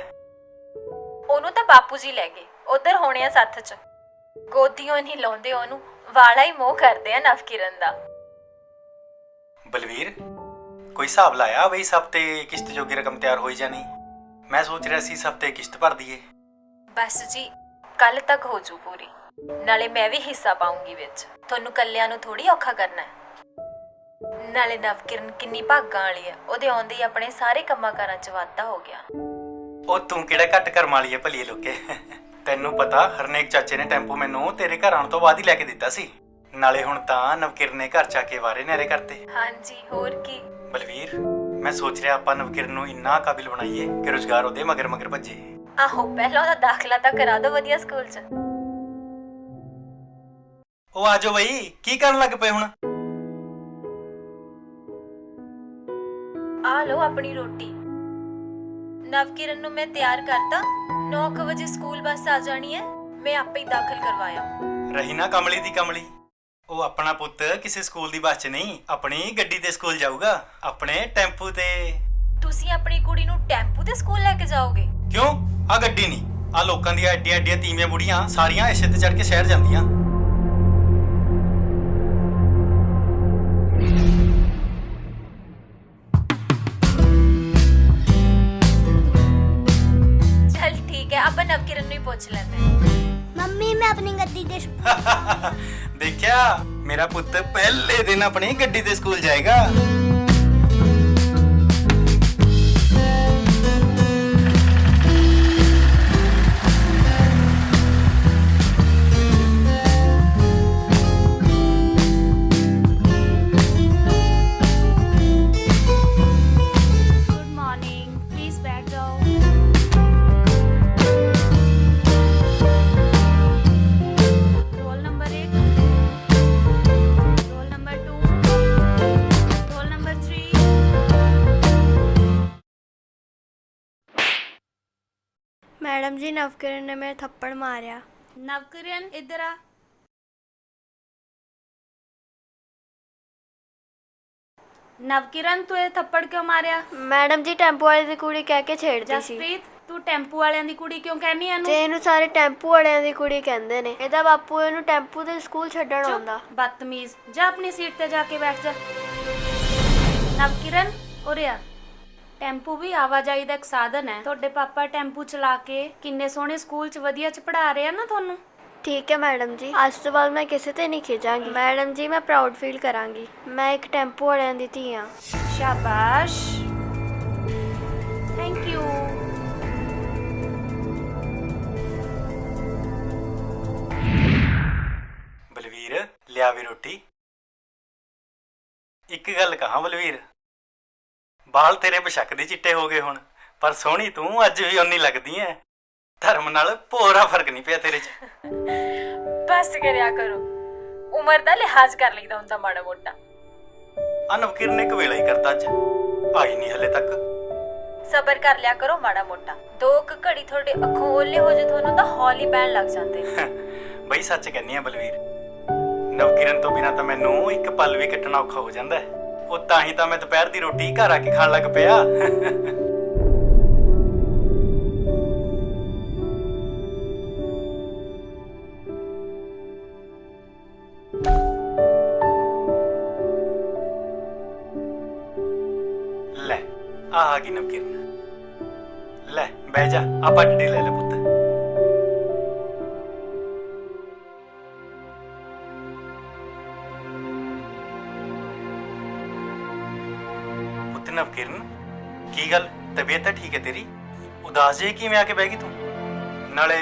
ਉਹਨੂੰ ਤਾਂ ਬਾਪੂ ਜੀ ਲੈ ਗਏ, ਉਧਰ ਹੋਣੇ ਆ ਸੱਥ 'ਚ। ਗੋਦੀਓਂ ਨਹੀਂ ਲਾਉਂਦੇ ਉਹਨੂੰ, ਵਾਲਾ ਹੀ ਮੋਹ ਕਰਦੇ ਆ ਨਵਕਿਰਨ ਦਾ। ਬਲਵੀਰ ਕੋਈ ਹਿਸਾਬ ਲਾਇਆ ਬਈ ਇਸ ਹਫ਼ਤੇ ਕਿਸ਼ਤ ਜੋਗੀ ਰਕਮ ਤਿਆਰ ਹੋਈ ਜਾਂ ਨਹੀਂ? ਮੈਂ ਸੋਚ ਰਿਹਾ ਸੀ ਇਸ ਹਫ਼ਤੇ ਕਿਸ਼ਤ ਭਰ ਦਈਏ। ਬਸ ਜੀ, ਕੱਲ ਤੱਕ ਹੋ ਜੂ ਪੂਰੀ। ਨਾਲੇ ਮੈਂ ਵੀ ਹਿੱਸਾ ਪਾਉਂਗੀ ਵਿੱਚ, ਤੁਹਾਨੂੰ ਕੱਲਿਆਂ ਨੂੰ ਥੋੜੀ ਔਖਾ ਕਰਨਾ ਹੈ। ਨਾਲੇ ਨਵਕਿਰਨ ਕਿੰਨੀ ਭਾਗਾਂ ਵਾਲੀ ਹੈ, ਉਹਦੇ ਆਉਂਦੇ ਹੀ ਆਪਣੇ ਸਾਰੇ ਕੰਮਾਂ ਕਾਰਾਂ 'ਚ ਵਾਧਾ ਹੋ ਗਿਆ। ਉਹ ਤੂੰ ਕਿਹੜਾ ਘੱਟ ਕਰਮ ਵਾਲੀ ਹੈ ਭਲੀਏ ਲੋਕੇ। ਤੈਨੂੰ ਪਤਾ ਹਰਨੇਕ ਚਾਚੇ ਨੇ ਟੈਂਪੂ ਮੈਨੂੰ ਤੇਰੇ ਘਰ ਆਉਣ ਤੋਂ ਬਾਅਦ ਹੀ ਲੈ ਕੇ ਦਿੱਤਾ ਸੀ। ਨਾਲੇ ਹੁਣ ਤਾਂ ਨਵਕਿਰਨ ਨੇ ਘਰ ਚ ਆ ਕੇ ਵਾਰੇ ਨਾਰੇ ਕਰਤੇ। ਹਾਂਜੀ, ਹੋਰ ਕੀ। ਬਲਵੀਰ ਮੈਂ ਸੋਚ ਰਿਹਾ ਆਪਾਂ ਨਵਕਿਰਨ ਨੂੰ ਇੰਨਾ ਕਾਬਿਲ ਬਣਾਈਏ ਕਿ ਰੁਜ਼ਗਾਰ ਉਹਦੇ ਮਗਰ ਮਗਰ ਭੱਜੇ। ਆਹੋ, ਪਹਿਲਾਂ ਉਹਦਾ ਦਾਖਲਾ ਤਾਂ ਕਰਾ ਦਿਓ ਵਧੀਆ ਸਕੂਲ 'ਚ। ਉਹ ਆਜੋ ਬਈ, ਕੀ ਕਰਨ ਲੱਗ ਪਏ ਹੁਣ? ਆ ਲਓ ਆਪਣੀ ਰੋਟੀ। ਨਵਕਿਰਨ ਨੂੰ ਮੈਂ ਤਿਆਰ ਕਰਤਾ, 9 ਵਜੇ ਸਕੂਲ ਬੱਸ ਆ ਜਾਣੀ ਹੈ। ਮੈਂ ਆਪੇ ਹੀ ਦਾਖਲ ਕਰਵਾਇਆ। ਰਹੀ ਨਾ ਕਮਲੀ ਦੀ ਕਮਲੀ। ਉਹ ਆਪਣਾ ਪੁੱਤ ਕਿਸੇ ਸਕੂਲ ਦੀ ਬੱਸ 'ਚ ਨਹੀਂ, ਆਪਣੀ ਗੱਡੀ ਤੇ ਸਕੂਲ ਜਾਊਗਾ, ਆਪਣੇ ਟੈਂਪੂ ਤੇ। ਤੁਸੀਂ ਆਪਣੀ ਕੁੜੀ ਨੂੰ ਟੈਂਪੂ ਤੇ ਸਕੂਲ ਲੈ ਕੇ ਜਾਓਗੇ? ਕਿਉਂ? ਆ ਗੱਡੀ ਨਹੀਂ, ਆ ਲੋਕਾਂ ਦੀਆਂ ਐਡੀਆਂ ਐਡੀਆਂ ਤੀਵੀਆਂ ਬੁੜੀਆਂ ਸਾਰੀਆਂ ਇਸੇ ਤੇ ਚੜ ਕੇ ਸ਼ਹਿਰ ਜਾਂਦੀਆਂ। चल ठीक है, अब नवकिरण ਨੂੰ ਹੀ ਪੁੱਛ ਲੈਂਦੇ ਹਾਂ। ਮੰਮੀ ਮੈਂ ਆਪਣੀ ਗੱਡੀ ਤੇ ਦੇਖਿਆ, ਮੇਰਾ ਪੁੱਤ ਪਹਿਲੇ ਦਿਨ ਆਪਣੀ ਗੱਡੀ ਤੇ ਸਕੂਲ ਜਾਏਗਾ। गुड मॉर्निंग, प्लीज बैठ जाओ। Roll number 1, roll number 2, roll number 3। Madam ਜੀ ਨਵਕਿਰਨ ਨੇ ਮੇਰੇ ਥੱਪੜ ਮਾਰਿਆ। नवकिरण इधर आ। नवकिरण तू ये थप्पड़ क्यों मारिया? ਮੈਡਮ ਜੀ ਟੈਂਪੂ ਵਾਲੇ ਦੀ ਕੁੜੀ ਕਹਿ ਕੇ ਛੇੜਦੀ ਸੀ। ਜਸਪ੍ਰੀਤ, ਤੂੰ ਟੈਂਪੂ ਵਾਲਿਆਂ ਦੀ ਕੁੜੀ ਕਿਉਂ ਕਹਿਨੀ ਆ ਤੇ ਇਹਨੂੰ? ਇਹਨੂੰ ਸਾਰੇ ਟੈਂਪੂ ਵਾਲਿਆਂ ਦੀ ਕੁੜੀ ਕਹਿੰਦੇ ਨੇ। ਇਹਦਾ ਬਾਪੂ ਇਹਨੂੰ ਟੈਂਪੂ ਤੇ ਸਕੂਲ ਛੱਡਣ ਆਉਂਦਾ। ਬਦਤਮੀਜ਼, ਜਾ ਆਪਣੀ ਸੀਟ ਤੇ ਜਾ ਕੇ ਬੈਠ ਜਾ। ਨਵਕਿਰਨ, ਉਰੇ ਆ। ਟੈਂਪੂ ਵੀ ਆਵਾਜਾਈ ਦਾ ਇੱਕ ਸਾਧਨ ਹੈ। ਤੁਹਾਡੇ ਪਾਪਾ ਟੈਂਪੂ ਚਲਾ ਕੇ ਕਿੰਨੇ ਸੋਹਣੇ ਸਕੂਲ 'ਚ ਵਧੀਆ 'ਚ ਪੜ੍ਹਾ ਰਹੇ ਆ ਨਾ ਤੁਹਾਨੂੰ। ਠੀਕ ਹੈ ਮੈਡਮ ਜੀ, ਅੱਜ ਤੋਂ ਬਾਅਦ ਮੈਂ ਕਿਸੇ ਤੇ ਨਹੀਂ ਖਿਜਾਂਗੀ। ਮੈਡਮ ਜੀ ਮੈਂ ਪ੍ਰਾਊਡ ਫੀਲ ਕਰਾਂਗੀ, ਮੈਂ ਇੱਕ ਟੈਂਪੂ ਵਾਲਿਆਂ ਦੀ ਧੀ ਹਾਂ। शाबाश, थैंक यू। ਬਲਵੀਰ ਲਿਆ ਵੀ ਰੋਟੀ। ਇੱਕ ਗੱਲ ਕਹਾਂ ਬਲਵੀਰ, ਬਾਲ ਤੇਰੇ ਬਸ਼ੱਕ ਦੇ ਚਿੱਟੇ ਹੋ ਗਏ ਹੁਣ, ਪਰ ਸੋਹਣੀ ਤੂੰ ਅੱਜ ਵੀ ਓਨੀ ਲੱਗਦੀ ਐ। ਧਰਮ ਨਾਲ ਭੋਰਾ ਫਰਕ ਨਹੀਂ ਪਿਆ ਤੇਰੇ 'ਚ। ਬਸ ਕਰਿਆ ਕਰੋ, ਉਮਰ ਦਾ ਲਿਹਾਜ਼ ਕਰ ਲਈਦਾ ਹੁੰਦਾ ਮਾੜਾ ਮੋਟਾ। ਆ ਨਵਕਿਰਨ ਨੇ ਕਵੇਲਾ ਹੀ ਕਰਤਾ, ਅੱਜ ਆਈ ਨਹੀਂ ਹਲੇ ਤੱਕ। ਸਬਰ ਕਰ ਲਿਆ ਕਰੋ ਮਾੜਾ ਮੋਟਾ। 2 ਘੜੀ ਤੁਹਾਡੇ ਅੱਖੋਂ ਓਲੇ ਹੋ ਜੇ, ਤੁਹਾਨੂੰ ਤਾਂ ਹੌਲ ਹੀ ਪੈਣ ਲੱਗ ਜਾਂਦੇ ਨੇ। ਬਈ ਸੱਚ ਕਹਿੰਨੀ ਆ ਬਲਵੀਰ, ਨਵਕਿਰਨ ਤੋਂ ਬਿਨਾਂ ਤਾਂ ਮੈਨੂੰ ਇੱਕ ਪਲ ਵੀ ਕੱਟਣਾ ਔਖਾ ਹੋ ਜਾਂਦਾ ਹੈ। ਉਹ ਤਾਂ ਹੀ ਤਾਂ ਮੈਂ ਦੁਪਹਿਰ ਦੀ ਰੋਟੀ ਘਰ ਆ ਕੇ ਖਾਣ ਲੱਗ ਪਿਆ। ਲੈ ਆ ਗਈ ਨਵਕਿਰਨ। ਲੈ ਬਹਿ ਜਾ, ਆਪਾਂ ਡੱਡੀ ਲੈ ਲੈ ਪੁੱਤ। ਪੁੱਤ ਨਵਕਿਰਨ, ਕੀ ਗੱਲ, ਤਬੀਅਤ ਤਾਂ ਠੀਕ ਹੈ ਤੇਰੀ? ਉਦਾਸ ਜੇ ਕਿਵੇਂ ਆ ਕੇ ਬਹਿ ਗਈ ਤੂੰ? ਨਾਲੇ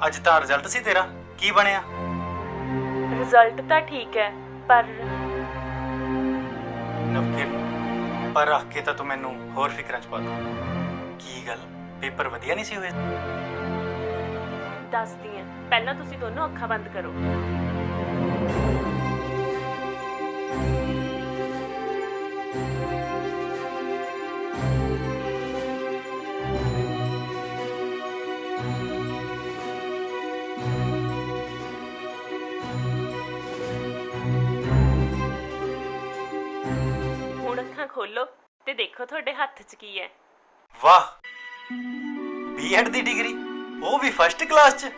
ਅੱਜ ਤਾਂ ਰਿਜ਼ਲਟ ਸੀ ਤੇਰਾ, ਕੀ ਬਣਿਆ? ਰਿਜ਼ਲਟ ਤਾਂ ਠੀਕ ਹੈ, ਪਰ ਨਵਕਿਰਨ, ਪਰ ਰੱਖ ਕੇ ਤਾਂ ਤੂੰ ਮੈਨੂੰ ਹੋਰ ਫਿਕਰਾਂ 'ਚ ਪਾ ਦਿੱਤਾ। ਕੀ ਗੱਲ, ਪੇਪਰ ਵਧੀਆ ਨਹੀਂ ਸੀ ਹੋਏ? ਦੱਸਦੀ ਹਾਂ, ਪਹਿਲਾਂ ਤੁਸੀਂ ਦੋਨੋਂ ਅੱਖਾਂ ਬੰਦ ਕਰੋ। ਤੁਹਾਡੇ ਹੱਥ 'ਚ ਕੀ ਹੈ? ਵਾਹ, ਬੀਐਡ ਦੀ ਡਿਗਰੀ, ਉਹ ਵੀ ਫਸਟ ਕਲਾਸ 'ਚ।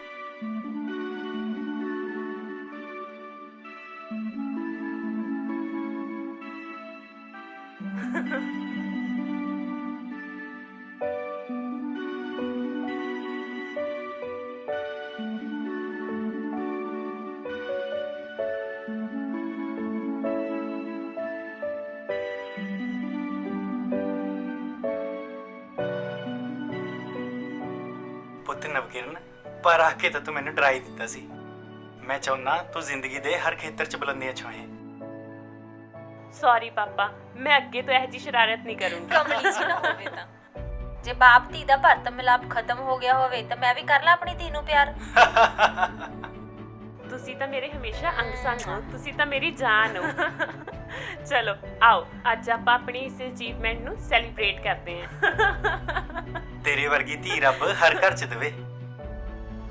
ਪੁੱਤ ਨਵਕਿਰਨ, ਪਰ ਆ ਕੇ ਤਾਂ ਤੂੰ ਮੈਨੂੰ ਡਰਾ ਹੀ ਦਿੱਤਾ ਸੀ। ਮੈਂ ਚਾਹੁੰਦਾ ਤੂੰ ਜ਼ਿੰਦਗੀ ਦੇ ਹਰ ਖੇਤਰ 'ਚ ਬੁਲੰਦੀਆਂ ਛੂਹੇ। ਸੌਰੀ ਪਾਪਾ, ਮੈਂ ਅੱਗੇ ਤੋਂ ਇਹੋ ਜਿਹੀ ਸ਼ਰਾਰਤ ਨਹੀਂ ਕਰੂੰਗੀ। ਕਮਲੀ ਜੀ ਨਾ ਹੋਵੇ ਤਾਂ। ਜੇ ਬਾਪ ਧੀ ਦਾ ਭਰਤ ਮਿਲਾਪ ਖਤਮ ਹੋ ਗਿਆ ਹੋਵੇ ਤਾਂ ਮੈਂ ਵੀ ਕਰ ਲਾਂ ਆਪਣੀ ਧੀ ਨੂੰ ਪਿਆਰ। ਤੁਸੀਂ ਤਾਂ ਮੇਰੇ ਹਮੇਸ਼ਾ ਅੰਗ ਸੰਗ ਹੋ, ਤੁਸੀਂ ਤਾਂ ਮੇਰੀ ਜਾਨ ਹੋ। ਚਲੋ ਆਓ, ਅੱਜ ਆਪਾਂ ਆਪਣੀ ਇਸ ਅਚੀਵਮੈਂਟ ਨੂੰ ਸੈਲੀਬ੍ਰੇਟ ਕਰਦੇ ਹਾਂ। ਤੇਰੇ ਵਰਗੀ ਧੀ ਰੱਬ ਹਰ ਘਰ 'ਚ ਦੇਵੇ।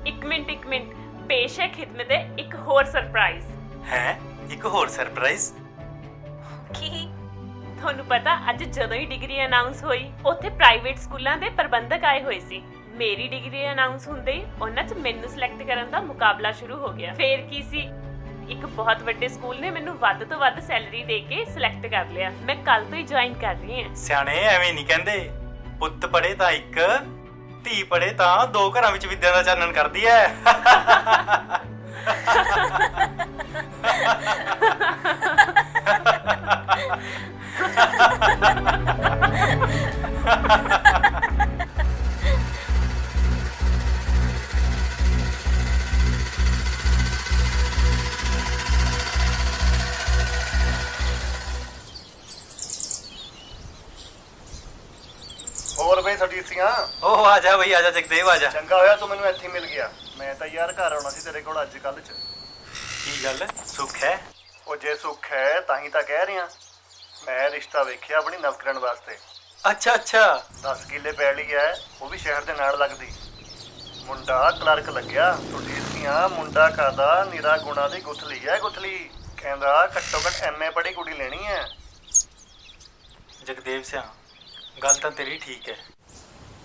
ਇੱਕ ਮਿੰਟ, ਪੇਸ਼ ਹੈ ਖਿਦਮਤ ਦੇ ਇੱਕ ਹੋਰ ਸਰਪ੍ਰਾਈਜ਼। ਹੈ? ਇੱਕ ਹੋਰ ਸਰਪ੍ਰਾਈਜ਼? ਕੀ? ਤੁਹਾਨੂੰ ਪਤਾ, ਅੱਜ ਜਦੋਂ ਹੀ ਡਿਗਰੀ ਅਨਾਉਂਸ ਹੋਈ, ਉੱਥੇ ਪ੍ਰਾਈਵੇਟ ਸਕੂਲਾਂ ਦੇ ਪ੍ਰਬੰਧਕ ਆਏ ਹੋਏ ਸੀ। ਮੇਰੀ ਡਿਗਰੀ ਅਨਾਉਂਸ ਹੁੰਦੇ ਹੀ ਉਹਨਾਂ 'ਚ ਮੈਨੂੰ ਸਿਲੈਕਟ ਕਰਨ ਦਾ ਮੁਕਾਬਲਾ ਸ਼ੁਰੂ ਹੋ ਗਿਆ। ਫੇਰ ਕੀ ਸੀ, ਇੱਕ ਬਹੁਤ ਵੱਡੇ ਸਕੂਲ ਨੇ ਮੈਨੂੰ ਵੱਧ ਤੋਂ ਵੱਧ ਸੈਲਰੀ ਦੇ ਕੇ ਸਿਲੈਕਟ ਕਰ ਲਿਆ। ਮੈਂ ਕੱਲ ਤੋਂ ਹੀ ਜੁਆਇਨ ਕਰ ਰਹੀ ਹਾਂ। ਸਿਆਣੇ ਐਵੇਂ ਨਹੀਂ ਕਹਿੰਦੇ, ਪੁੱਤ ਪੜੇ ਤਾਂ ਇੱਕ, ਧੀ ਪੜੇ ਤਾਂ ਦੋ ਘਰਾਂ ਵਿੱਚ ਵਿਦਿਆ ਦਾ ਚਾਨਣ ਕਰਦੀ ਐ। ਹੋਰ ਬਈ ਸਰਜੀਤ ਸਿੰਘਾ, ਓਹ ਆ ਜਾ ਬਈ, ਆ ਜਾ ਜਗਦੇਵ, ਆ ਜਾ। ਚੰਗਾ ਹੋਇਆ ਤੂੰ ਮੈਨੂੰ ਇੱਥੇ ਮਿਲ ਗਿਆ। ਮੈਂ ਤਾਂ ਯਾਰ ਘਰ ਆਉਣਾ ਸੀ ਤੇਰੇ ਕੋਲ ਅੱਜ ਕੱਲ੍ਹ 'ਚ। ਕੀ ਗੱਲ, ਸੁੱਖ ਹੈ? ਉਹ ਜੇ ਸੁੱਖ ਹੈ ਤਾਂ ਹੀ ਤਾਂ ਕਹਿ ਰਿਹਾ। ਮੈਂ ਰਿਸ਼ਤਾ ਵੇਖਿਆ ਆਪਣੀ ਨਵਕਰਨ ਵਾਸਤੇ। ਅੱਛਾ ਅੱਛਾ। 10 ਕਿੱਲੇ ਪੈਲੀ ਹੈ, ਉਹ ਵੀ ਸ਼ਹਿਰ ਦੇ ਨਾਲ ਲੱਗਦੀ। ਮੁੰਡਾ ਕਲਰਕ ਲੱਗਿਆ। ਸਰਜੀਤ ਸਿੰਘਾ, ਮੁੰਡਾ ਕਾਦਾ ਨਿਰਾ ਗੁਣਾ ਦੀ ਗੁਥਲੀ ਹੈ, ਗੁਥਲੀ। ਕਹਿੰਦਾ ਘੱਟੋ ਘੱਟ ਐਮਏ ਪੜ੍ਹੀ ਕੁੜੀ ਲੈਣੀ ਹੈ। ਜਗਦੇਵ ਸਿਆ, ਗੱਲ ਤਾਂ ਤੇਰੀ ਠੀਕ ਹੈ,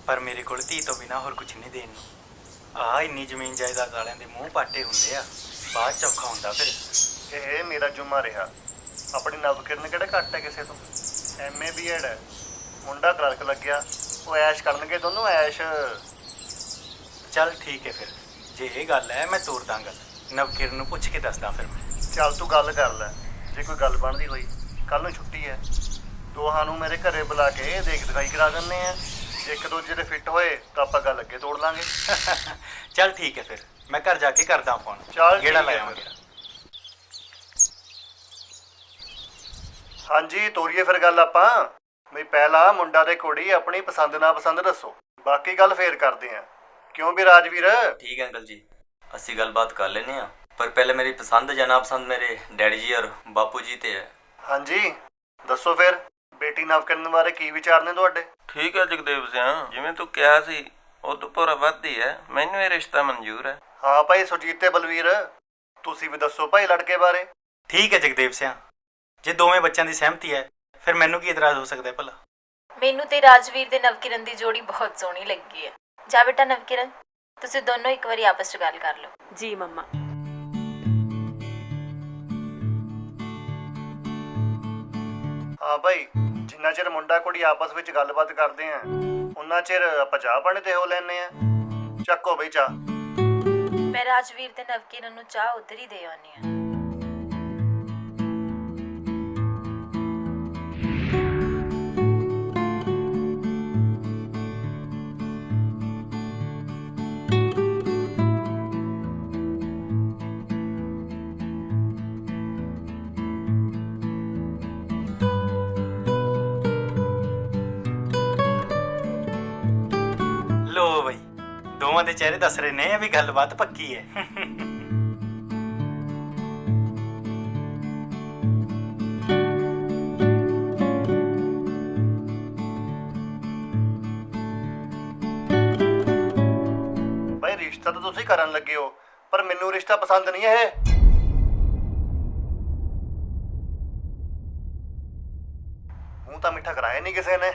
ਪਰ ਮੇਰੇ ਕੋਲ ਧੀ ਤੋਂ ਬਿਨਾ ਹੋਰ ਕੁਝ ਨਹੀਂ ਦੇਣ ਨੂੰ। ਆਹ ਇੰਨੀ ਜ਼ਮੀਨ ਜਾਇਦਾਦ ਵਾਲਿਆਂ ਦੇ ਮੂੰਹ ਪਾਟੇ ਹੁੰਦੇ ਆ, ਬਾਅਦ ਚ ਔਖਾ ਹੁੰਦਾ ਫਿਰ। ਇਹ ਮੇਰਾ ਜੁਮਾ ਰਿਹਾ। ਆਪਣੀ ਨਵਕਿਰਨ ਕਿਹੜਾ ਘੱਟ ਹੈ ਕਿਸੇ ਤੋਂ। ਐਮਏ ਬੀਐਡ ਹੈ, ਮੁੰਡਾ ਕਲਰਕ ਲੱਗਿਆ। ਉਹ ਐਸ਼ ਕਰਨਗੇ ਦੋਨੋਂ, ਐਸ਼। ਚੱਲ ਠੀਕ ਹੈ ਫਿਰ, ਜੇ ਇਹ ਗੱਲ ਹੈ ਮੈਂ ਤੋਰ ਦਾਂਗਾ। ਨਵਕਿਰਨ ਨੂੰ ਪੁੱਛ ਕੇ ਦੱਸਦਾ ਫਿਰ ਮੈਂ। ਚੱਲ ਤੂੰ ਗੱਲ ਕਰ ਲੈ, ਜੇ ਕੋਈ ਗੱਲ ਬਣਦੀ ਹੋਈ। ਕੱਲ ਨੂੰ ਛੁੱਟੀ ਹੈ, ਦੋਹਾਂ ਨੂੰ ਮੇਰੇ ਘਰੇ ਬੁਲਾ ਕੇ ਦੇਖ ਦਿਖਾਈ ਕਰਾ ਦਿੰਦੇ ਆ। ਇੱਕ ਦੂਜੇ ਦੇ ਫਿੱਟ ਹੋਏ ਤਾਂ ਆਪਾਂ ਗੱਲ ਅੱਗੇ ਤੋੜ ਲਾਂਗੇ। ਚੱਲ ਠੀਕ ਹੈ ਫਿਰ, ਮੈਂ ਘਰ ਜਾ ਕੇ ਕਰਦਾ ਫੋਨ। ਚੱਲ ਗੇੜਾ ਠੀਕ ਹੈ ਲੈ ਆਵਾਂਗੇ। ਹਾਂਜੀ, ਤੋਰੀਏ ਫਿਰ ਗੱਲ ਆਪਾਂ। ਵੀ ਪਹਿਲਾਂ ਮੁੰਡਾ ਤੇ ਕੁੜੀ ਆਪਣੀ ਪਸੰਦ ਨਾ ਪਸੰਦ ਦੱਸੋ, ਬਾਕੀ ਗੱਲ ਫੇਰ ਕਰਦੇ ਆ। ਕਿਉਂ ਵੀ ਰਾਜਵੀਰ? ਠੀਕ ਹੈ ਅੰਕਲ ਜੀ, ਅਸੀਂ ਗੱਲਬਾਤ ਕਰ ਲੈਂਦੇ ਹਾਂ, ਪਰ ਪਹਿਲੇ ਮੇਰੀ ਪਸੰਦ ਜਾਂ ਨਾ ਪਸੰਦ ਮੇਰੇ ਡੈਡੀ ਜੀ ਔਰ ਬਾਪੂ ਜੀ ਤੇ ਹੈ। ਹਾਂਜੀ ਦੱਸੋ ਫਿਰ, ਬੇਟੀ ਨਵਕਰਨ ਬਾਰੇ ਕੀ ਵਿਚਾਰ ਨੇ ਤੁਹਾਡੇ? ਠੀਕ ਹੈ ਜਗਦੇਵ ਸਿਆ, ਜਿਵੇਂ ਤੂੰ ਕਿਹਾ ਸੀ ਉਹ ਤੋਂ ਭੋਰਾ ਵੱਧ ਹੀ ਹੈ। ਮੈਨੂੰ ਇਹ ਰਿਸ਼ਤਾ ਮਨਜ਼ੂਰ ਹੈ। ਹਾਂ ਭਾਈ ਸੁਰਜੀਤ ਤੇ ਬਲਵੀਰ, ਤੁਸੀਂ ਵੀ ਦੱਸੋ ਭਾਈ ਲੜਕੇ ਬਾਰੇ। ਠੀਕ ਹੈ ਜਗਦੇਵ ਸਿਆ, ਜੇ ਦੋਵੇਂ ਬੱਚਿਆਂ ਦੀ ਸਹਿਮਤੀ ਹੈ ਫਿਰ ਮੈਨੂੰ ਕੀ ਇਤਰਾਜ਼ ਹੋ ਸਕਦਾ ਹੈ ਭਲਾ। ਮੈਨੂੰ ਤੇ ਰਾਜਵੀਰ ਦੇ ਨਵਕਿਰਨ ਦੀ ਜੋੜੀ ਬਹੁਤ ਸੋਹਣੀ ਲੱਗੀ ਹੈ। ਜਾ ਬੇਟਾ ਨਵਕਿਰਨ, ਤੁਸੀਂ ਦੋਨੋਂ ਇੱਕ ਵਾਰੀ ਆਪਸ 'ਚ ਗੱਲ ਕਰ ਲਓ। ਜੀ ਮੰਮਾ। ਹਾਂ ਭਾਈ, ਜਿੰਨਾ ਚਿਰ ਮੁੰਡਾ ਕੁੜੀ ਆਪਸ ਵਿੱਚ ਗੱਲਬਾਤ ਕਰਦੇ ਆ, ਉਹਨਾਂ ਚਿਰ ਆਪਾਂ ਚਾਹ ਪਾਣੀ ਤੇ ਹੋ ਲੈਨੇ ਆ। ਚੱਕੋ ਬਈ ਚਾਹ। ਮੈਂ ਰਾਜਵੀਰ ਤੇ ਨਵਕਿਰਨ ਨੂੰ ਚਾਹ ਉਧਰ ਹੀ ਦੇ ਆਉਣੀ ਆ। ਲੋ ਬਈ, ਦੋਵਾਂ ਦੇ ਚਿਹਰੇ ਦੱਸ ਰਹੇ ਨੇ ਵੀ ਗੱਲਬਾਤ ਪੱਕੀ ਹੈ। ਭਾਈ ਰਿਸ਼ਤਾ ਤਾਂ ਤੁਸੀਂ ਕਰਨ ਲੱਗੇ ਹੋ, ਪਰ ਮੈਨੂੰ ਰਿਸ਼ਤਾ ਪਸੰਦ ਨਹੀਂ ਇਹ। ਮੂੰਹ ਤਾਂ ਮਿੱਠਾ ਕਰਾਇਆ ਨਹੀਂ ਕਿਸੇ ਨੇ।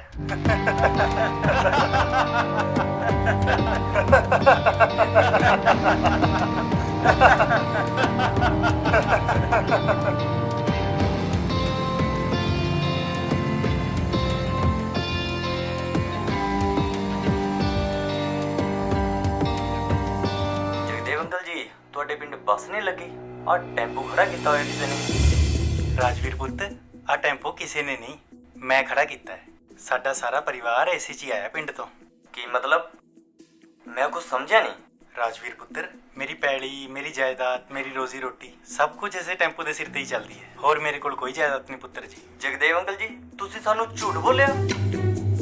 ਜਗਦੇਵ ਅੰਕਲ ਜੀ, ਤੁਹਾਡੇ ਪਿੰਡ ਬੱਸ ਨਹੀਂ ਲੱਗੀ? ਆਹ ਟੈਂਪੂ ਖੜਾ ਕੀਤਾ ਹੋਇਆ ਕਿਸੇ ਨੇ। ਰਾਜਵੀਰ ਪੁੱਤ, ਆ ਟੈਂਪੋ ਕਿਸੇ ਨੇ ਨਹੀਂ, ਮੈਂ ਖੜਾ ਕੀਤਾ ਹੈ। ਸਾਡਾ ਸਾਰਾ ਪਰਿਵਾਰ ਇਸੇ 'ਚ ਹੀ ਆਇਆ ਪਿੰਡ ਤੋਂ। ਕੀ ਮਤਲਬ? ਮੈਂ ਕੁਝ ਸਮਝਿਆ ਨਹੀਂ। ਰਾਜਵੀਰ ਪੁੱਤਰ, ਮੇਰੀ ਪੈਲੀ, ਮੇਰੀ ਜਾਇਦਾਦ, ਮੇਰੀ ਰੋਜ਼ੀ ਰੋਟੀ ਸਭ ਕੁਝ ਇਸੇ ਟੈਂਪੋ ਦੇ ਸਿਰ ਤੇ ਹੀ ਚੱਲਦੀ ਹੈ। ਹੋਰ ਮੇਰੇ ਕੋਲ ਕੋਈ ਜਾਇਦਾਦ ਨਹੀਂ ਪੁੱਤਰ ਜੀ। ਜਗਦੇਵ ਅੰਕਲ ਜੀ, ਤੁਸੀਂ ਸਾਨੂੰ ਝੂਠ ਬੋਲਿਆ,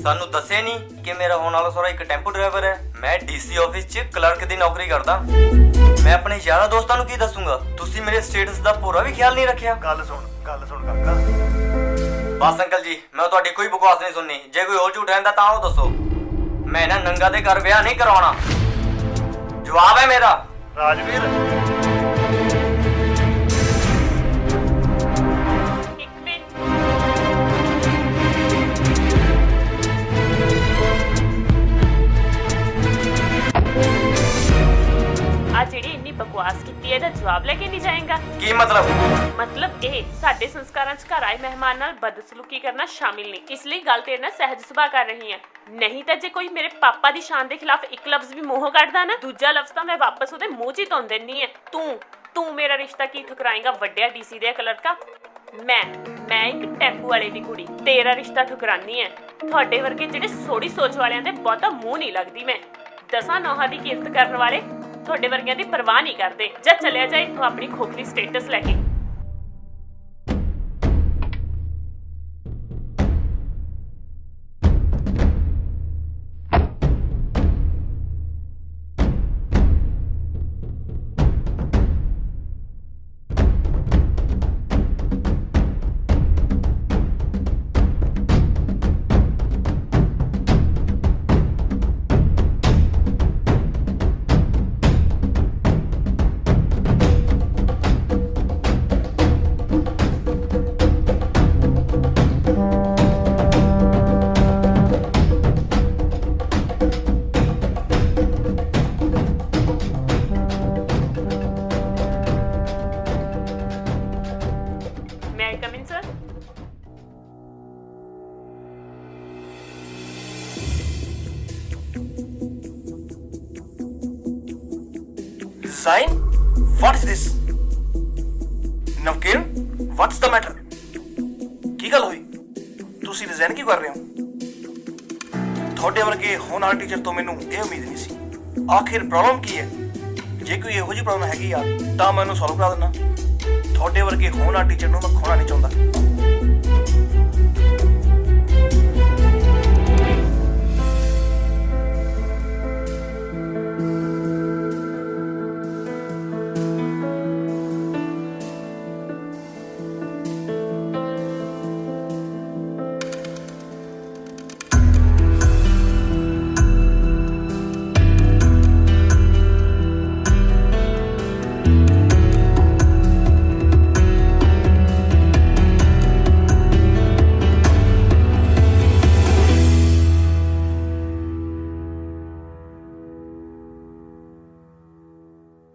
ਸਾਨੂੰ ਦੱਸਿਆ ਨਹੀਂ ਕਿ ਮੇਰਾ ਹੋਣ ਵਾਲਾ ਸਹੁਰਾ ਇੱਕ ਟੈਂਪੂ ਡਰਾਈਵਰ ਹੈ। ਮੈਂ ਡੀਸੀ ਆਫਿਸ 'ਚ ਕਲਰਕ ਦੀ ਨੌਕਰੀ ਕਰਦਾ। ਮੈਂ ਆਪਣੇ ਯਾਰਾਂ ਦੋਸਤਾਂ ਨੂੰ ਕੀ ਦੱਸੂਗਾ? ਤੁਸੀਂ ਮੇਰੇ ਸਟੇਟਸ ਦਾ ਪੂਰਾ ਵੀ ਖਿਆਲ ਨਹੀਂ ਰੱਖਿਆ। ਗੱਲ ਸੁਣ ਕਾਕਾ। ਬਸ ਅੰਕਲ ਜੀ, ਮੈਂ ਤੁਹਾਡੀ ਕੋਈ ਬਕਵਾਸ ਨਹੀਂ ਸੁਣਨੀ। ਜੇ ਕੋਈ ਹੋਰ ਝੂਠ ਰਹਿੰਦਾ ਤਾਂ ਉਹ ਦੱਸੋ। ਮੈਂ ਨਾ ਨੰਗਾ ਦੇ ਘਰ ਵਿਆਹ ਨਹੀਂ ਕਰਵਾਉਣਾ। ਜਵਾਬ ਹੈ ਮੇਰਾ। ਰਾਜਵੀਰ, ਇੱਕ ਮਿੰਟ। ਆ ਜਿਹੜੀ ਇੰਨੀ ਬਕਵਾਸ ਕੀਤੀ ਹੈ, ਇਹਦਾ ਜਵਾਬ ਲੈ ਕੇ ਨਹੀਂ ਜਾਏਗਾ? ਕੀ ਮਤਲਬ? ਮਤਲਬ ਇਹ ਸਾਡੇ ਸੰਸਕਾਰਾਂ 'ਚ ਘਰ ਆਏ ਮਹਿਮਾਨ ਨਾਲ ਬਦਸਲੂਕੀ ਕਰਨਾ ਸ਼ਾਮਿਲ ਨਹੀਂ। ਇਸ ਲਈ ਗੱਲ ਤੇਰੇ ਨਾਲ ਸਹਿਜ ਸੁਭਾਅ ਕਰ ਰਹੀ ਹਾਂ। ਨਹੀਂ ਤਾਂ ਜੇ ਕੋਈ ਮੇਰੇ ਪਾਪਾ ਦੀ ਸ਼ਾਨ ਦੇ ਖਿਲਾਫ ਇੱਕ ਲਫ਼ਜ਼ ਵੀ ਮੂੰਹੋਂ ਕੱਢਦਾ ਨਾ, ਦੂਜਾ ਲਫ਼ਜ਼ ਤਾਂ ਮੈਂ ਵਾਪਸ ਉਹਦੇ ਮੂੰਹ 'ਚ ਹੀ ਧੁੰਨ ਦੇਣੀ ਹੈ। ਤੂੰ ਮੇਰਾ ਰਿਸ਼ਤਾ ਕੀ ਠੁਕਰਾਏਂਗਾ ਵੱਡਿਆ ਡੀਸੀ ਦੇ ਕਲਰਕਾ? ਮੈਂ ਇੱਕ ਟੈਂਪੂ ਵਾਲੇ ਦੀ ਕੁੜੀ ਤੇਰਾ ਰਿਸ਼ਤਾ ਠੁਕਰਾਨੀ ਹੈ। ਤੁਹਾਡੇ ਵਰਗੇ ਜਿਹੜੇ ਸੋੜੀ ਸੋਚ ਵਾਲਿਆਂ ਦੇ ਬਹੁਤਾ ਮੂੰਹ ਨਹੀਂ ਲੱਗਦੀ ਮੈਂ। 10 ਨੌਹਾਂ ਦੀ ਕਿਰਤ ਕਰਨ ਵਾਲੇ ਤੁਹਾਡੇ ਵਰਗਿਆਂ ਦੀ ਪਰਵਾਹ ਨਹੀਂ ਕਰਦੇ। ਜਾਂ ਚਲਿਆ ਜਾ ਇੱਥੋਂ ਆਪਣੀ ਖੋਖਲੀ ਸਟੇਟਸ ਲੈ ਕੇ। Zain, what is this? ਨਵਕੀਰ, what's the matter? ਕੀ ਗੱਲ ਹੋਈ? ਤੁਸੀਂ ਰਿਜ਼ਾਈਨ ਕਿਉਂ ਕਰ ਰਹੇ ਹੋ? ਤੁਹਾਡੇ ਵਰਗੇ ਹੋਣ ਵਾਲੇ ਟੀਚਰ ਤੋਂ ਮੈਨੂੰ ਇਹ ਉਮੀਦ ਨਹੀਂ ਸੀ। ਆਖਿਰ ਪ੍ਰੋਬਲਮ ਕੀ ਹੈ? ਜੇ ਕੋਈ ਇਹੋ ਜਿਹੀ ਪ੍ਰੋਬਲਮ ਹੈਗੀ ਆ ਤਾਂ ਮੈਂ ਉਹਨੂੰ ਸੋਲਵ ਕਰਾ ਦਿੰਦਾ। ਤੁਹਾਡੇ ਵਰਗੇ ਹੋਣ ਵਾਲੇ ਟੀਚਰ ਨੂੰ ਮੈਂ ਖੋਣਾ ਨਹੀਂ ਚਾਹੁੰਦਾ।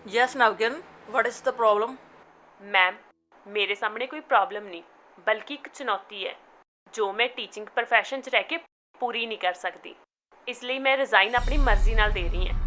Yes, Navgan, what is the problem? Ma'am, ਮੇਰੇ ਸਾਹਮਣੇ ਕੋਈ ਪ੍ਰੋਬਲਮ ਨਹੀਂ ਬਲਕਿ ਇੱਕ ਚੁਣੌਤੀ ਹੈ ਜੋ ਮੈਂ ਟੀਚਿੰਗ ਪ੍ਰੋਫੈਸ਼ਨ 'ਚ ਰਹਿ ਕੇ ਪੂਰੀ ਨਹੀਂ ਕਰ ਸਕਦੀ। ਇਸ ਲਈ ਮੈਂ ਰਿਜ਼ਾਈਨ ਆਪਣੀ ਮਰਜ਼ੀ ਨਾਲ ਦੇ ਰਹੀ ਹਾਂ।